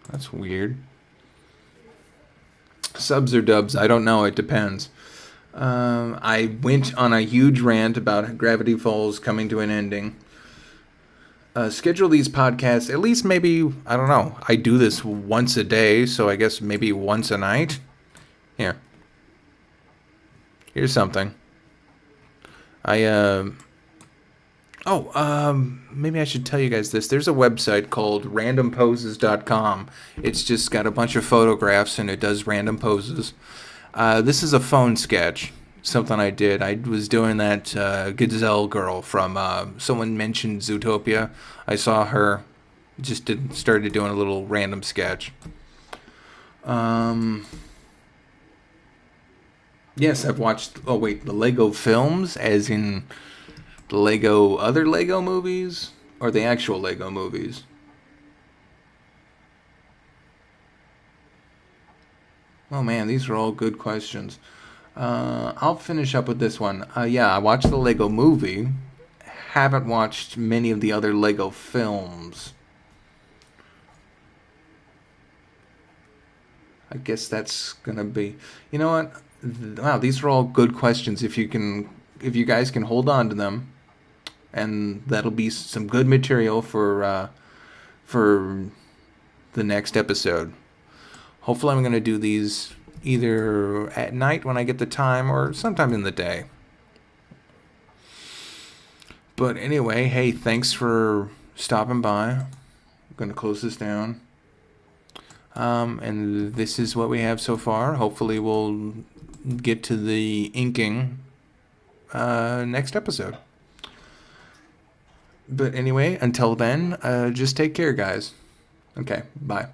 That's weird. Subs or dubs? I don't know. It depends. I went on a huge rant about Gravity Falls coming to an ending. Schedule these podcasts at least maybe, I don't know. I do this once a day, so I guess maybe once a night. Here. Here's something. Maybe I should tell you guys this. There's a website called randomposes.com. It's just got a bunch of photographs and it does random poses. This is a phone sketch, something I did. I was doing that Gazelle girl from, someone mentioned Zootopia. I saw her, started doing a little random sketch. Yes, I've watched, the Lego films, as in... the other Lego movies, or the actual Lego movies? Oh man, these are all good questions. I'll finish up with this one. Yeah, I watched the Lego movie. Haven't watched many of the other Lego films. I guess that's gonna be... You know what? Wow, these are all good questions. If you guys can hold on to them. And that'll be some good material for the next episode. Hopefully I'm going to do these either at night when I get the time or sometime in the day. But anyway, hey, thanks for stopping by. I'm going to close this down. And this is what we have so far. Hopefully we'll get to the inking next episode. But anyway, until then, just take care, guys. Okay, bye.